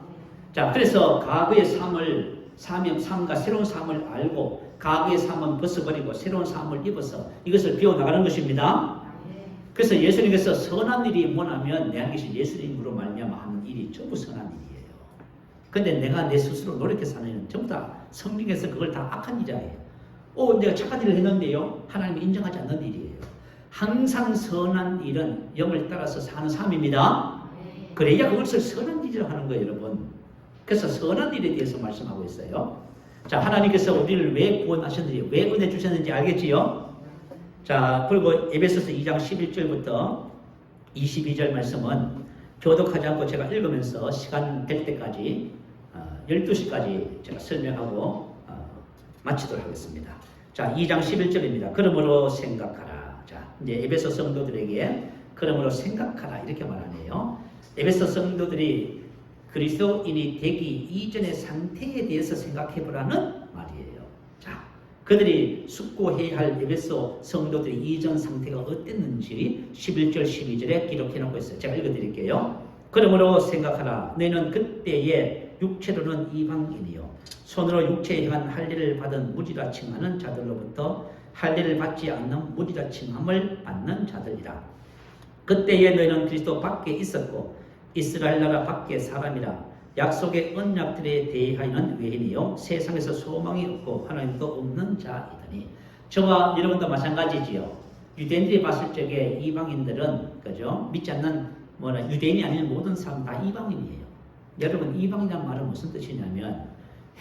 자, 그래서 과거의 삶과 새로운 삶을 알고 과거의 삶은 벗어버리고 새로운 삶을 입어서 이것을 배워나가는 것입니다. 그래서 예수님께서 선한 일이 뭐냐면 내 안에 계신 예수님으로 말미암아 하는 일이 전부 선한 일이에요. 근데 내가 내 스스로 노력해서 하는 일은 전부 다 성령께서 그걸 다 악한 일이에요. 내가 착한 일을 했는데요. 하나님이 인정하지 않는 일이에요. 항상 선한 일은 영을 따라서 사는 삶입니다. 그래야 그것을 선한 일이라고 하는 거예요, 여러분. 그래서 선한 일에 대해서 말씀하고 있어요. 자, 하나님께서 우리를 왜 구원하셨는지, 왜 은혜 주셨는지 알겠지요? 자, 그리고 에베소서 2장 11절부터 22절 말씀은 교독하지 않고 제가 읽으면서 시간 될 때까지 12시까지 제가 설명하고 마치도록 하겠습니다. 자, 2장 11절입니다. 그러므로 생각하라. 자, 이제 에베소 성도들에게 그러므로 생각하라 이렇게 말하네요. 에베소 성도들이 그리스도인이 되기 이전의 상태에 대해서 생각해보라는 말이에요. 자, 그들이 숙고해야 할 에베소 성도들의 이전 상태가 어땠는지 11절 12절에 기록해놓고 있어요. 제가 읽어드릴게요. 그러므로 생각하라. 너희는 그때에 육체로는 이방인이요 손으로 육체에 향한 할례를 받은 무지라 칭하는 자들로부터 할례를 받지 않는 무지라 칭함을 받는 자들이라. 그때에 너희는 그리스도 밖에 있었고 이스라엘 나라 밖에 사람이라. 약속의 언약들에 대하여는 외인이요 세상에서 소망이 없고 하나님도 없는 자이더니. 저와 여러분도 마찬가지지요. 유대인들이 봤을 적에 이방인들은 그죠? 믿지 않는 유대인이 아닌 모든 사람 다 이방인이에요. 여러분 이방이라는 말은 무슨 뜻이냐면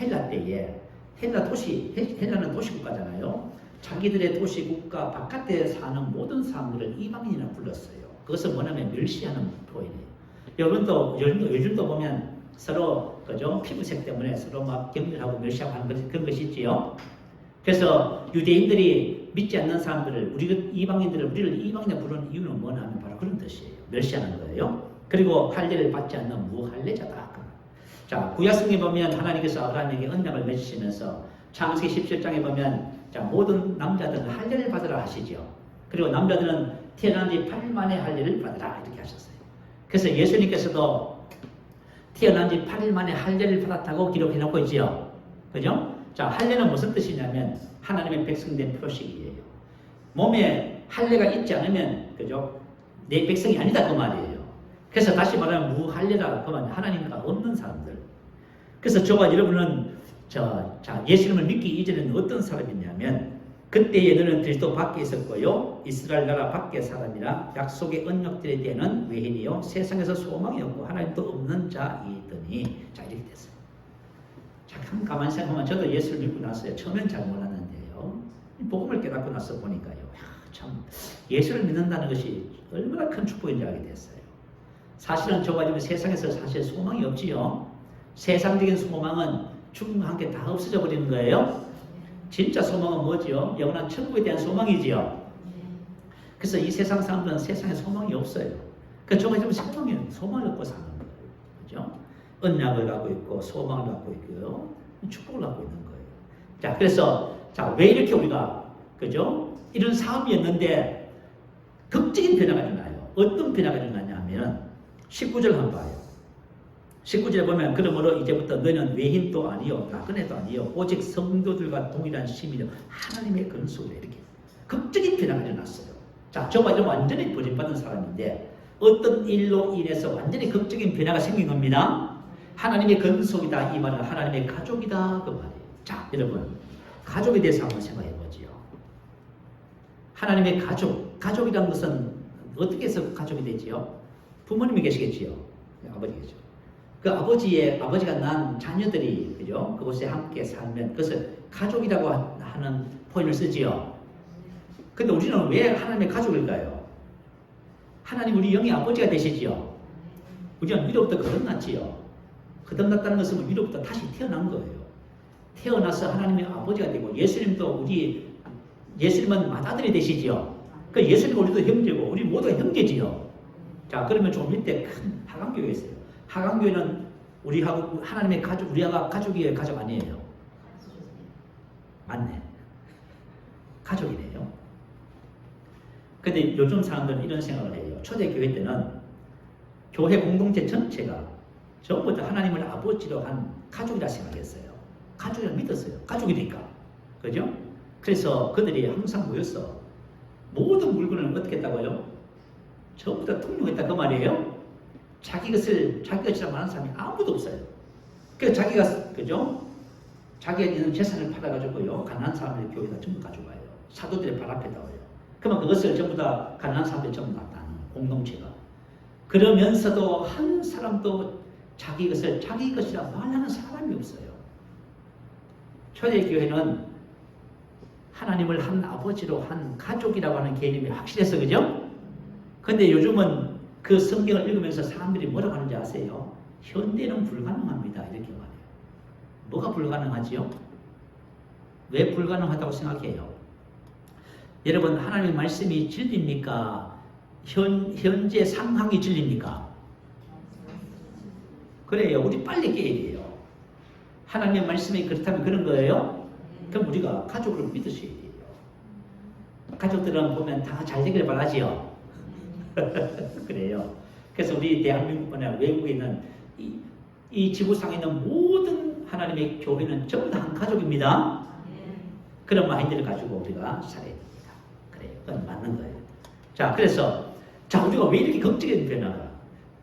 헬라 때에 헬라는 도시국가잖아요. 자기들의 도시국가 바깥에 사는 모든 사람들을 이방인이라 불렀어요. 그것은 뭐냐면 멸시하는 표현이에요. 여러분도 요즘도 보면 서로 그죠? 피부색 때문에 서로 막 경멸하고 멸시하고 하는 그런 것이 있지요. 그래서 유대인들이 믿지 않는 사람들을 우리를 이방인이라 부르는 이유는 뭐냐면 바로 그런 뜻이에요. 멸시하는 거예요. 그리고 할례를 받지 않는 무할례자다. 자, 구약성에 보면 하나님께서 아브라함에게 언약을 맺으시면서 창세기 17장에 보면 자, 모든 남자들은 할례를 받으라 하시죠. 그리고 남자들은 태어난 지 8일 만에 할례를 받으라 이렇게 하셨어요. 그래서 예수님께서도 태어난 지 8일 만에 할례를 받았다고 기록해 놓고 있지요. 그죠? 자, 할례는 무슨 뜻이냐면 하나님의 백성된 표식이에요. 몸에 할례가 있지 않으면 그죠? 내 백성이 아니다 그 말이에요. 그래서 다시 말하면 무할례라 그 말, 하나님과 없는 사람들. 그래서 저와 여러분은 예수님을 믿기 이전에는 어떤 사람이냐면 그때에 너는 그리스도 밖에 있었고요 이스라엘 나라 밖에 사람이라 약속의 언약들에 대한 외인이요 세상에서 소망이 없고 하나님도 없는 자이더니. 자, 이렇게 됐어요. 자, 가만히 생각하면 저도 예수를 믿고 났어요. 처음엔 잘 몰랐는데요 복음을 깨닫고 나서 보니까요 참 예수를 믿는다는 것이 얼마나 큰 축복인지 알게 됐어요. 사실은 저가 지금 세상에서 사실 소망이 없지요. 세상적인 소망은 죽음과 함께 다 없어져 버리는 거예요. 진짜 소망은 뭐지요? 영원한 천국에 대한 소망이지요. 그래서 이 세상 사람들은 세상에 소망이 없어요. 그래서 저가 지금 소망을 얻고 사는 거예요. 그죠? 언약을 갖고 있고 소망을 갖고 있고요. 축복을 갖고 있는 거예요. 자, 그래서 왜 이렇게 우리가 그죠? 이런 삶이었는데 극적인 변화가 일어나요. 어떤 변화가 일어나냐 하면 19절 한번 봐요. 19절에 보면 그러므로 이제부터 너는 외인도 아니요 나그네도 아니요 오직 성도들과 동일한 시민이요 하나님의 근속이라. 이렇게 극적인 변화가 일어났어요. 자, 저와 이런 완전히 버림받은 사람인데 어떤 일로 인해서 완전히 극적인 변화가 생긴 겁니다. 하나님의 근속이다 이 말은 하나님의 가족이다 그 말이에요. 자, 여러분 가족에 대해서 한번 생각해 보지요. 하나님의 가족이라는 것은 어떻게 해서 가족이 되지요? 부모님이 계시겠지요. 아버지겠죠. 그 아버지가 낳은 자녀들이 그죠? 그곳에 함께 살면 그것을 가족이라고 하는 표현을 쓰지요. 근데 우리는 왜 하나님의 가족일까요? 하나님 우리 영의 아버지가 되시지요. 우리는 위로부터 거듭났지요. 거듭났다는 것은 위로부터 다시 태어난 거예요. 태어나서 하나님의 아버지가 되고 예수님은 맏아들이 되시지요. 그 예수님 우리도 형제고 우리 모두가 형제지요. 자, 그러면 좀 밑에 큰 하강교회가 있어요. 하강교회는 우리하고 하나님의 가족, 우리가 가족이에요, 가족 아니에요? 맞네. 가족이네요. 근데 요즘 사람들은 이런 생각을 해요. 초대교회 때는 교회 공동체 전체가 전부 다 하나님을 아버지로 한 가족이라 생각했어요. 가족이라 믿었어요. 가족이니까. 그죠? 그래서 그들이 항상 모여서 모든 물건을 어떻게 했다고요? 전부 다 통용했다 그 말이에요. 자기 것이라 말하는 사람이 아무도 없어요. 그래서 자기가 있는 재산을 팔아가지고요 가난한 사람들의 교회가 전부 가져가요. 사도들의 발 앞에 나와요. 그러면 그것을 전부 다 가난한 사람들이 전부 나타나는 공동체가. 그러면서도 한 사람도 자기 것이라 말하는 사람이 없어요. 초대교회는 하나님을 한 아버지로 한 가족이라고 하는 개념이 확실해서 그죠? 근데 요즘은 그 성경을 읽으면서 사람들이 뭐라고 하는지 아세요? 현대는 불가능합니다. 이렇게 말해요. 뭐가 불가능하지요? 왜 불가능하다고 생각해요? 여러분 하나님의 말씀이 진리입니까? 현재 상황이 진리입니까? 그래요. 우리 빨리 깨야 돼요. 하나님의 말씀이 그렇다면 그런 거예요? 그럼 우리가 가족을 믿으셔야 돼요. 가족들은 보면 다 잘 되기를 바라지요. 그래요. 그래서 우리 대한민국뿐 아니라 외국에 있는 이 지구상에 있는 모든 하나님의 교회는 전부 다 한 가족입니다. 그런 마인드를 가지고 우리가 살아야 됩니다. 그래요. 그건 맞는 거예요. 자, 그래서 우리가 왜 이렇게 걱정이 되나?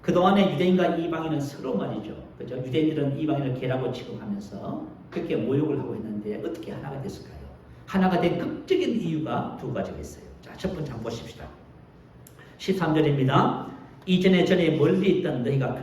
그동안에 유대인과 이방인은 서로 말이죠. 그죠? 유대인들은 이방인을 개라고 취급하면서 그렇게 모욕을 하고 있는데 어떻게 하나가 됐을까요? 하나가 된 극적인 이유가 두 가지가 있어요. 자, 첫 번째 한번 보십시다. 13절입니다. 이전에 전에 멀리 있던 너희가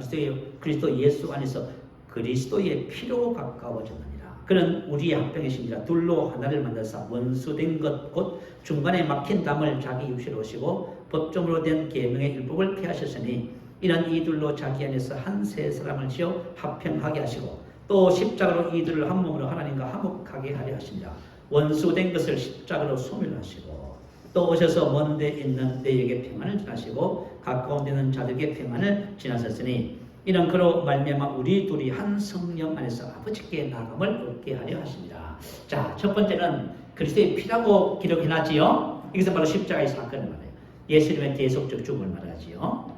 그리스도 예수 안에서 그리스도의 피로 가까워졌느니라. 그는 우리의 합병이십니다. 둘로 하나를 만들사 원수된 것 곧 중간에 막힌 담을 자기 입시로 오시고 법정으로 된 계명의 율법을 폐하셨으니 이는 이둘로 자기 안에서 한 세 사람을 지어 합평하게 하시고 또 십자가로 이들을 한 몸으로 하나님과 화목하게 하려 하십니다. 원수된 것을 십자가로 소멸하시고 또 오셔서 먼 데 있는 너희에게 평안을 전하시고 가까운 데 있는 자들에게 평안을 지나셨으니 이는 그로 말미암아 우리 둘이 한 성령 안에서 아버지께 나감을 얻게 하려 하십니다. 자, 첫 번째는 그리스도의 피라고 기록해놨지요. 이것은 바로 십자가의 사건을 말해요. 예수님의 대속적 죽음을 말하지요.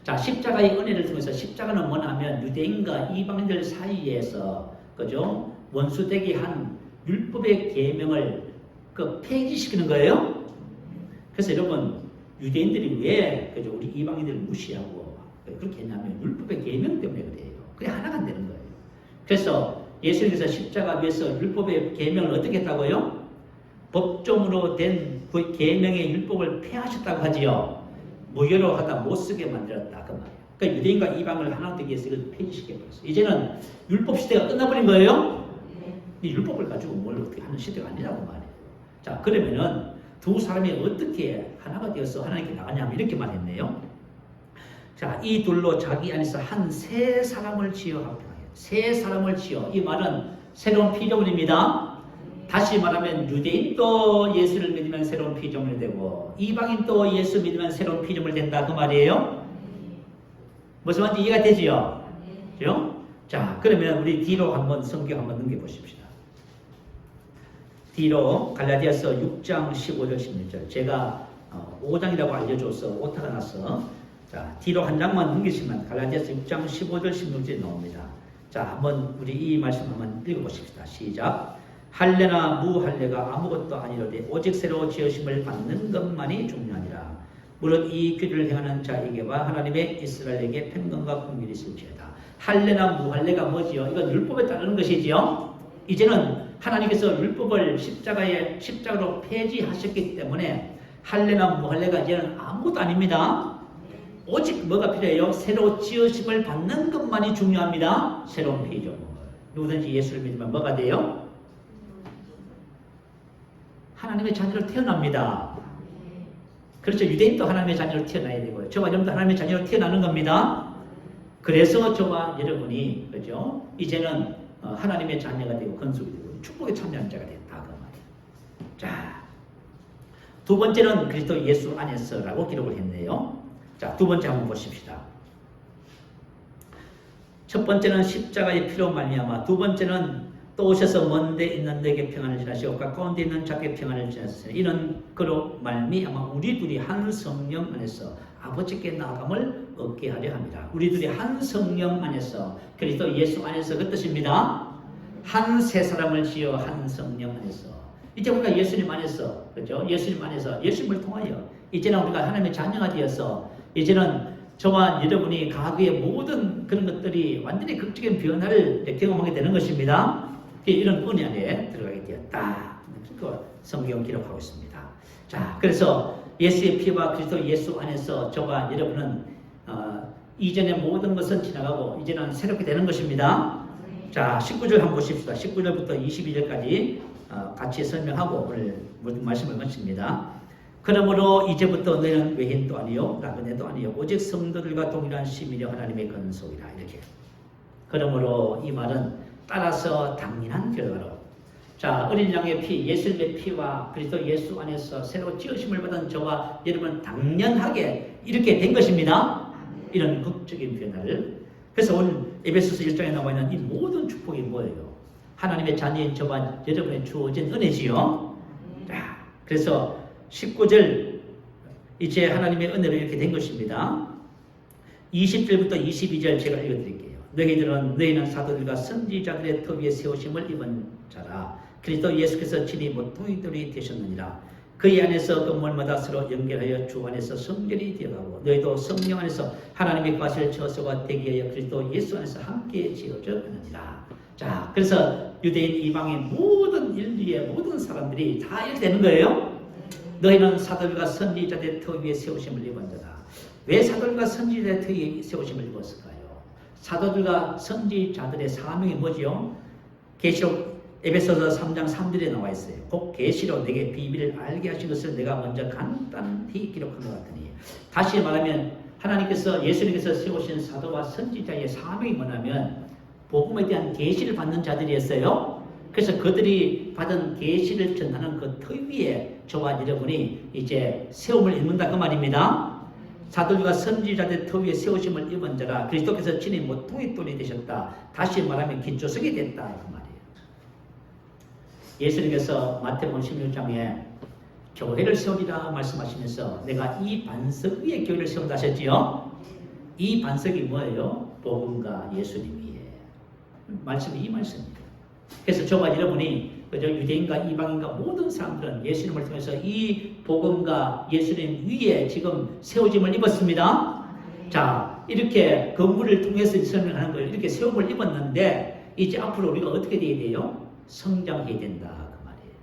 자, 십자가의 은혜를 통해서 십자가는 뭐냐면 유대인과 이방인들 사이에서 그죠? 원수되게 한 율법의 계명을 폐지시키는 거예요. 그래서 여러분 유대인들이 왜 그죠? 우리 이방인들을 무시하고 그렇게 했냐면 율법의 계명 때문에 그래요. 그게 하나가 안 되는 거예요. 그래서 예수님께서 십자가 위에서 율법의 계명을 어떻게 했다고요? 법정으로 된 그 계명의 율법을 폐하셨다고 하지요. 무효로 하다 못 쓰게 만들었다 그 말이에요. 그러니까 유대인과 이방을 하나 되기 위해서 이걸 폐지시켜버렸어요. 이제는 율법 시대가 끝나버린 거예요. 이 율법을 가지고 뭘 어떻게 하는 시대가 아니라고 말해요. 자, 그러면은 두 사람이 어떻게 하나가 되어서 하나님께 나가냐면 이렇게 말했네요. 자, 이 둘로 자기 안에서 한 세 사람을 지어 합평하여. 세 사람을 지어. 이 말은 새로운 피조물입니다. 다시 말하면 유대인도 예수를 믿으면 새로운 피조물이 되고 이방인도 예수 믿으면 새로운 피조물이 된다 그 말이에요. 무슨 말인지 이해가 되지요? 그죠? 자, 그러면 우리 뒤로 한번 성경 한번 넘겨보십시다. 뒤로 갈라디아서 6장 15절 16절. 제가 5장이라고 알려줘서 오타가 났어. 자, 뒤로 한 장만 넘기시면 갈라디아서 6장 15절 16절이 나옵니다. 자, 한번 우리 이 말씀 한번 읽어보십시다. 시작. 할례나 무할례가 아무것도 아니로되 오직 새로 지으심을 받는 것만이 중요하니라. 무릇 이 규례를 행하는 자에게와 하나님의 이스라엘에게 평강과 긍휼이 있을지어다. 할례나 무할례가 뭐지요? 이건 율법에 따르는 것이지요. 이제는 하나님께서 율법을 십자가로 폐지하셨기 때문에 할례나 무할례가 이제는 아무것도 아닙니다. 오직 뭐가 필요해요? 새로 지으심을 받는 것만이 중요합니다. 새로운 피조물. 누구든지 예수를 믿으면 뭐가 돼요? 하나님의 자녀로 태어납니다. 그렇죠. 유대인도 하나님의 자녀로 태어나야 되고요. 저와 여러분도 하나님의 자녀로 태어나는 겁니다. 그래서 저와 여러분이 그죠? 이제는 하나님의 자녀가 되고 건속이 되고 축복에 참여한 자가 됐다 그 말이에요. 자, 두 번째는 그리스도 예수 안에서라고 기록을 했네요. 자, 두 번째 한번 보십시다. 첫 번째는 십자가의 피로 말미암아, 두 번째는 또 오셔서 먼 데 있는 너에게 평안을 지나시고 가까운 데 있는 자에게 평안을 지나시니 이는 그로 말미암아 우리 둘이 한 성령 안에서 아버지께 나아감을 얻게 하려 합니다. 우리 둘이 한 성령 안에서 그리스도 예수 안에서 그 뜻입니다. 한 세 사람을 지어 한 성령 안에서. 이제 우리가 예수님 안에서 그렇죠? 예수님 안에서 예수님을 통하여 이제는 우리가 하나님의 자녀가 되어서 이제는 저와 여러분이 과거의 모든 그런 것들이 완전히 극적인 변화를 경험하게 되는 것입니다. 이런 은혜 안에 들어가게 되었다. 그 성경 기록하고 있습니다. 자, 그래서 예수의 피와 그리스도 예수 안에서 저와 여러분은 이전의 모든 것은 지나가고 이제는 새롭게 되는 것입니다. 자, 19절 한번 보십시다. 19절부터 22절까지 같이 설명하고 오늘 모든 말씀을 마칩니다. 그러므로 이제부터 너희는 외인도 아니요 나그네도 아니요 오직 성도들과 동일한 시민이여 하나님의 건속이라. 이렇게. 그러므로 이 말은 따라서 당연한 결과로 자, 어린 양의 피, 예수님의 피와 그리스도 예수 안에서 새로 지으심을 받은 저와 여러분 당연하게 이렇게 된 것입니다. 이런 극적인 변화를. 그래서 오늘 에베소서 1장에 나와 있는 이 모든 축복이 뭐예요? 하나님의 자녀인 저와 여러분의 주어진 은혜지요. 자, 그래서 19절 이제 하나님의 은혜로 이렇게 된 것입니다. 20절부터 22절 제가 읽어드릴게요. 너희는 사도들과 선지자들의 터 위에 세우심을 입은 자라. 그리스도 예수께서 친히 모퉁이돌이 되셨느니라. 그의 안에서 건물마다 서로 연결하여 주 안에서 성전이 되어가고 너희도 성령 안에서 하나님의 거하실 처소가 되게 하여 그리스도 예수 안에서 함께 지어져 가느니라. 자, 그래서 유대인 이방인 모든 인류의 모든 사람들이 다 이렇게 되는 거예요. 너희는 사도들과 선지자들의 터 위에 세우심을 입은 자다. 왜 사도들과 선지자들의 터 위에 세우심을 입었을까요? 사도들과 선지자들의 사명이 뭐지요? 계시록 에베소서 3장 3절에 나와 있어요. 곧 계시로 내게 비밀을 알게 하신 것을 내가 먼저 간단히 기록한 것 같으니. 다시 말하면 예수님께서 세우신 사도와 선지자의 사명이 뭐냐면 복음에 대한 계시를 받는 자들이었어요. 그래서 그들이 받은 계시를 전하는 그 터 위에 저와 여러분이 이제 세움을 입는다 그 말입니다. 사도들과 선지자들 터 위에 세우심을 입은 자라. 그리스도께서 친히 모퉁이돌이 되셨다. 다시 말하면 기초석이 됐다 그 말이에요. 예수님께서 마태복음 16장에 교회를 세우리라 말씀하시면서 내가 이 반석 위에 교회를 세운다 하셨지요. 이 반석이 뭐예요? 복음과 예수님 위에. 말씀이 이 말씀입니다. 그래서 저와 여러분이 그저 유대인과 이방인과 모든 사람들은 예수님을 통해서 이 복음과 예수님 위에 지금 세워짐을 입었습니다. 자, 이렇게 건물을 통해서 설명하는 거예요. 이렇게 세움을 입었는데 이제 앞으로 우리가 어떻게 돼야 돼요? 성장해야 된다 그 말이에요.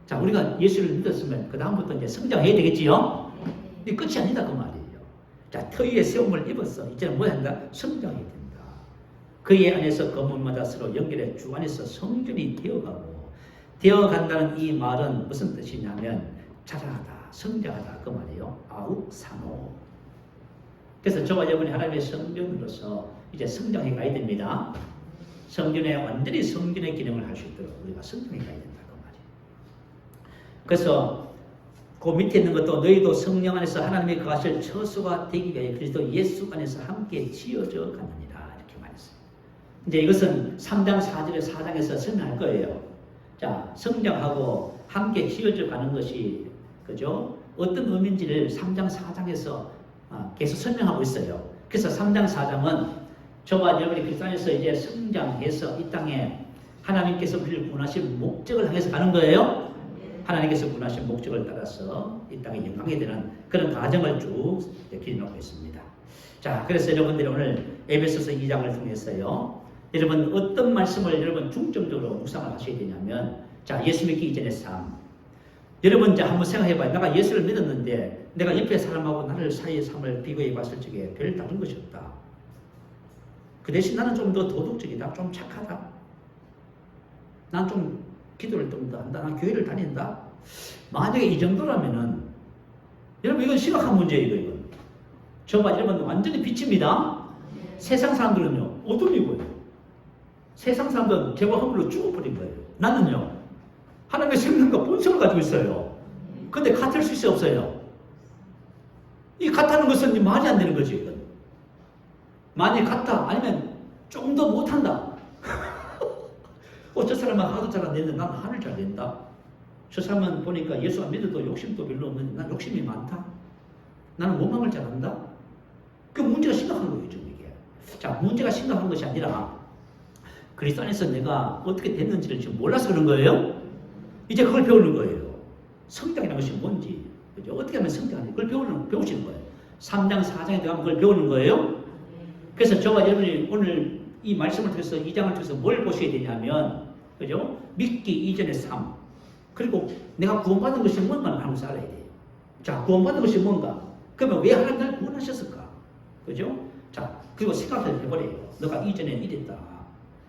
자, 우리가 예수를 믿었으면 그 다음부터 이제 성장해야 되겠지요. 이 끝이 아니다 그 말이에요. 자, 터 위에 세움을 입었어. 이제는 뭐 한다? 성장해야 된다. 그의 안에서 건물마다 서로 연결해 주 안에서 성전이 되어간다는 이 말은 무슨 뜻이냐면 자라하다, 성장하다 그 말이에요. 아욱산호. 그래서 저와 여러분이 하나님의 성전으로서 이제 성장해 가야 됩니다. 성전에 완전히 성전의 기능을 할 수 있도록 우리가 성장해 가야 된다 그 말이에요. 그래서 그 밑에 있는 것도 너희도 성령 안에서 하나님의 거하실 처소가 되기 위하여 그리스도 예수 안에서 함께 지어져 가느니라 이렇게 말했어요. 이제 이것은 3장 4절에 4장에서 설명할 거예요. 자, 성장하고 함께 지어져 가는 것이 그죠? 어떤 의미인지를 3장 4장에서 계속 설명하고 있어요. 그래서 3장 4장은 저와 여러분이 그리스도 안에서 이제 성장해서 이 땅에 하나님께서 우리를 구원하신 목적을 향해서 가는 거예요. 하나님께서 구원하신 목적을 따라서 이 땅에 영광이 되는 그런 과정을 쭉 기록하고 있습니다. 자, 그래서 여러분들이 오늘 에베소서 2장을 통해서요. 여러분 어떤 말씀을 여러분 중점적으로 묵상을 하셔야 되냐면 자, 예수 믿기 이전의 삶. 여러분 이제 한번 생각해봐요. 내가 예수를 믿었는데 내가 옆에 사람하고 나를 사이의 삶을 비교해 봤을 적에 별 다른 것이 없다. 그 대신 나는 좀 더 도덕적이다. 좀 착하다. 난 좀 기도를 좀 더 한다. 난 교회를 다닌다. 만약에 이 정도라면은 여러분 이건 심각한 문제예요. 이건. 저와 여러분 완전히 빛입니다. 세상 사람들은요. 어둠이고요. 세상 사람들은 죄와 허물로 죽어버린 거예요. 나는요. 하나님의 생명과 본성을 가지고 있어요. 근데 같을 수 있어요? 없어요? 이 같다는 것은 말이 안 되는 거지. 이건. 만약에 같다 아니면 좀 더 못한다. 저 사람은 하도 잘 안 되는데 나는 하늘 잘 된다. 저 사람은 보니까 예수 안 믿어도 욕심도 별로 없는데 난 욕심이 많다. 나는 원망을 잘한다. 그 문제가 심각한 거예요. 지금 이게. 자, 문제가 심각한 것이 아니라 그리스도 안에서 내가 어떻게 됐는지를 지금 몰라서 그런 거예요. 이제 그걸 배우는 거예요. 성장이라는 것이 뭔지, 그죠? 어떻게 하면 성장하는지 그걸 배우시는 거예요. 3장, 4장에 들어가면 그걸 배우는 거예요. 그래서 저와 여러분이 오늘 이 말씀을 통해서 2장을 통해서 뭘 보셔야 되냐면, 그죠? 믿기 이전의 삶. 그리고 내가 구원받은 것이 뭔가를 한번 알아야 돼요. 자, 구원받은 것이 뭔가? 그러면 왜 하나님 나를 구원하셨을까? 그죠? 자, 그리고 생각을 해보래요. 너가 이전에 이랬다.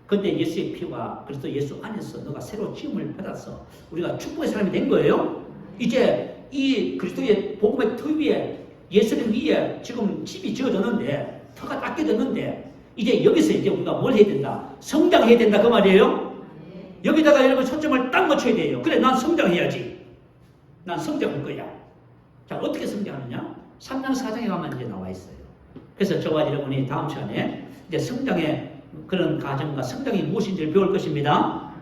근데 예수의 피와 그리스도 예수 안에서 너가 새로 지음을 받아서 우리가 축복의 사람이 된 거예요. 이제 이 그리스도의 복음의 터 위에 예수님 위에 지금 집이 지어졌는데 터가 닦여졌는데 이제 여기서 이제 우리가 뭘 해야 된다? 성장해야 된다 그 말이에요. 여기다가 여러분 초점을 딱 맞춰야 돼요. 그래, 난 성장해야지. 난 성장할 거야. 자, 어떻게 성장하느냐? 3장 4장에 가면 이제 나와 있어요. 그래서 저와 여러분이 다음 시간에 이제 성장의 그런 과정과 성장이 무엇인지를 배울 것입니다.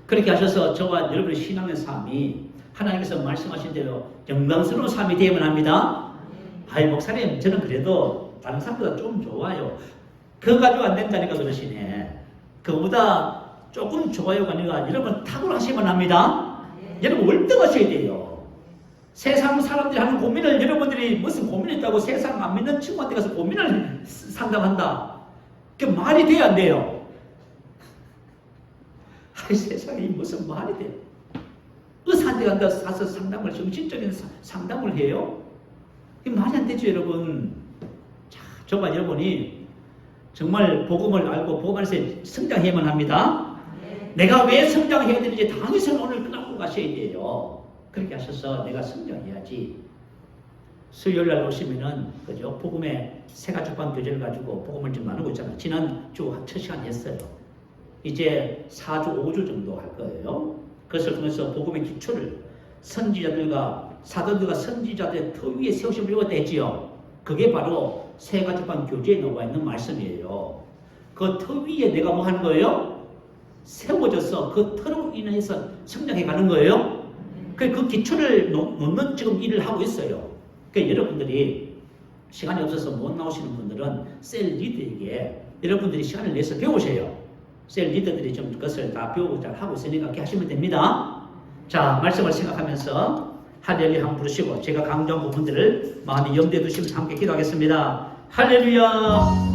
그렇게 하셔서 저와 여러분의 신앙의 삶이 하나님께서 말씀하신 대로 영광스러운 삶이 되어야만 합니다. 아이, 목사님, 저는 그래도 다른 사람보다 좀 좋아요. 그거 가지고 안 된다니까 그러시네. 그거보다 조금 좋아요가 아니라 여러분 탁월하시면 합니다. 여러분 월등하셔야 돼요. 세상 사람들이 하는 고민을 여러분들이 무슨 고민이 있다고 세상 안 믿는 친구한테 가서 고민을 상담한다. 그 말이 돼야 안 돼요. 아이, 세상에 무슨 말이 돼요. 의사한테 가서 상담을, 정신적인 상담을 해요? 이게 말이 안 되죠, 여러분. 자, 저와 여러분이 정말 복음을 알고 복음 안에서 성장해야만 합니다. 내가 왜 성장해야 되는지 당에서 오늘 끝나고 가셔야 돼요. 그렇게 하셔서 내가 성장해야지. 수요일날 오시면은, 그죠? 복음의 세 가지 반 교제를 가지고 복음을 좀 나누고 있잖아요. 지난 주 첫 시간 했어요. 이제 4주, 5주 정도 할 거예요. 그것을 통해서 복음의 기초를 선지자들과 사도들과 선지자들의 터 위에 세우심을 이루었다 했지요. 그게 바로 세 가지 반 교제에 나와 있는 말씀이에요. 그 터 위에 내가 뭐 하는 거예요? 세워져서 그 터로 인해서 성장해 가는 거예요. 그 기초를 놓는 지금 일을 하고 있어요. 그러니까 여러분들이 시간이 없어서 못 나오시는 분들은 셀 리더에게 여러분들이 시간을 내서 배우세요. 셀 리더들이 좀 그것을 다 배우고 잘 하고 있으니까 그렇게 하시면 됩니다. 자, 말씀을 생각하면서 할렐루야 한번 부르시고 제가 강조한 부분들을 마음에 염두에 두시면서 함께 기도하겠습니다. 할렐루야.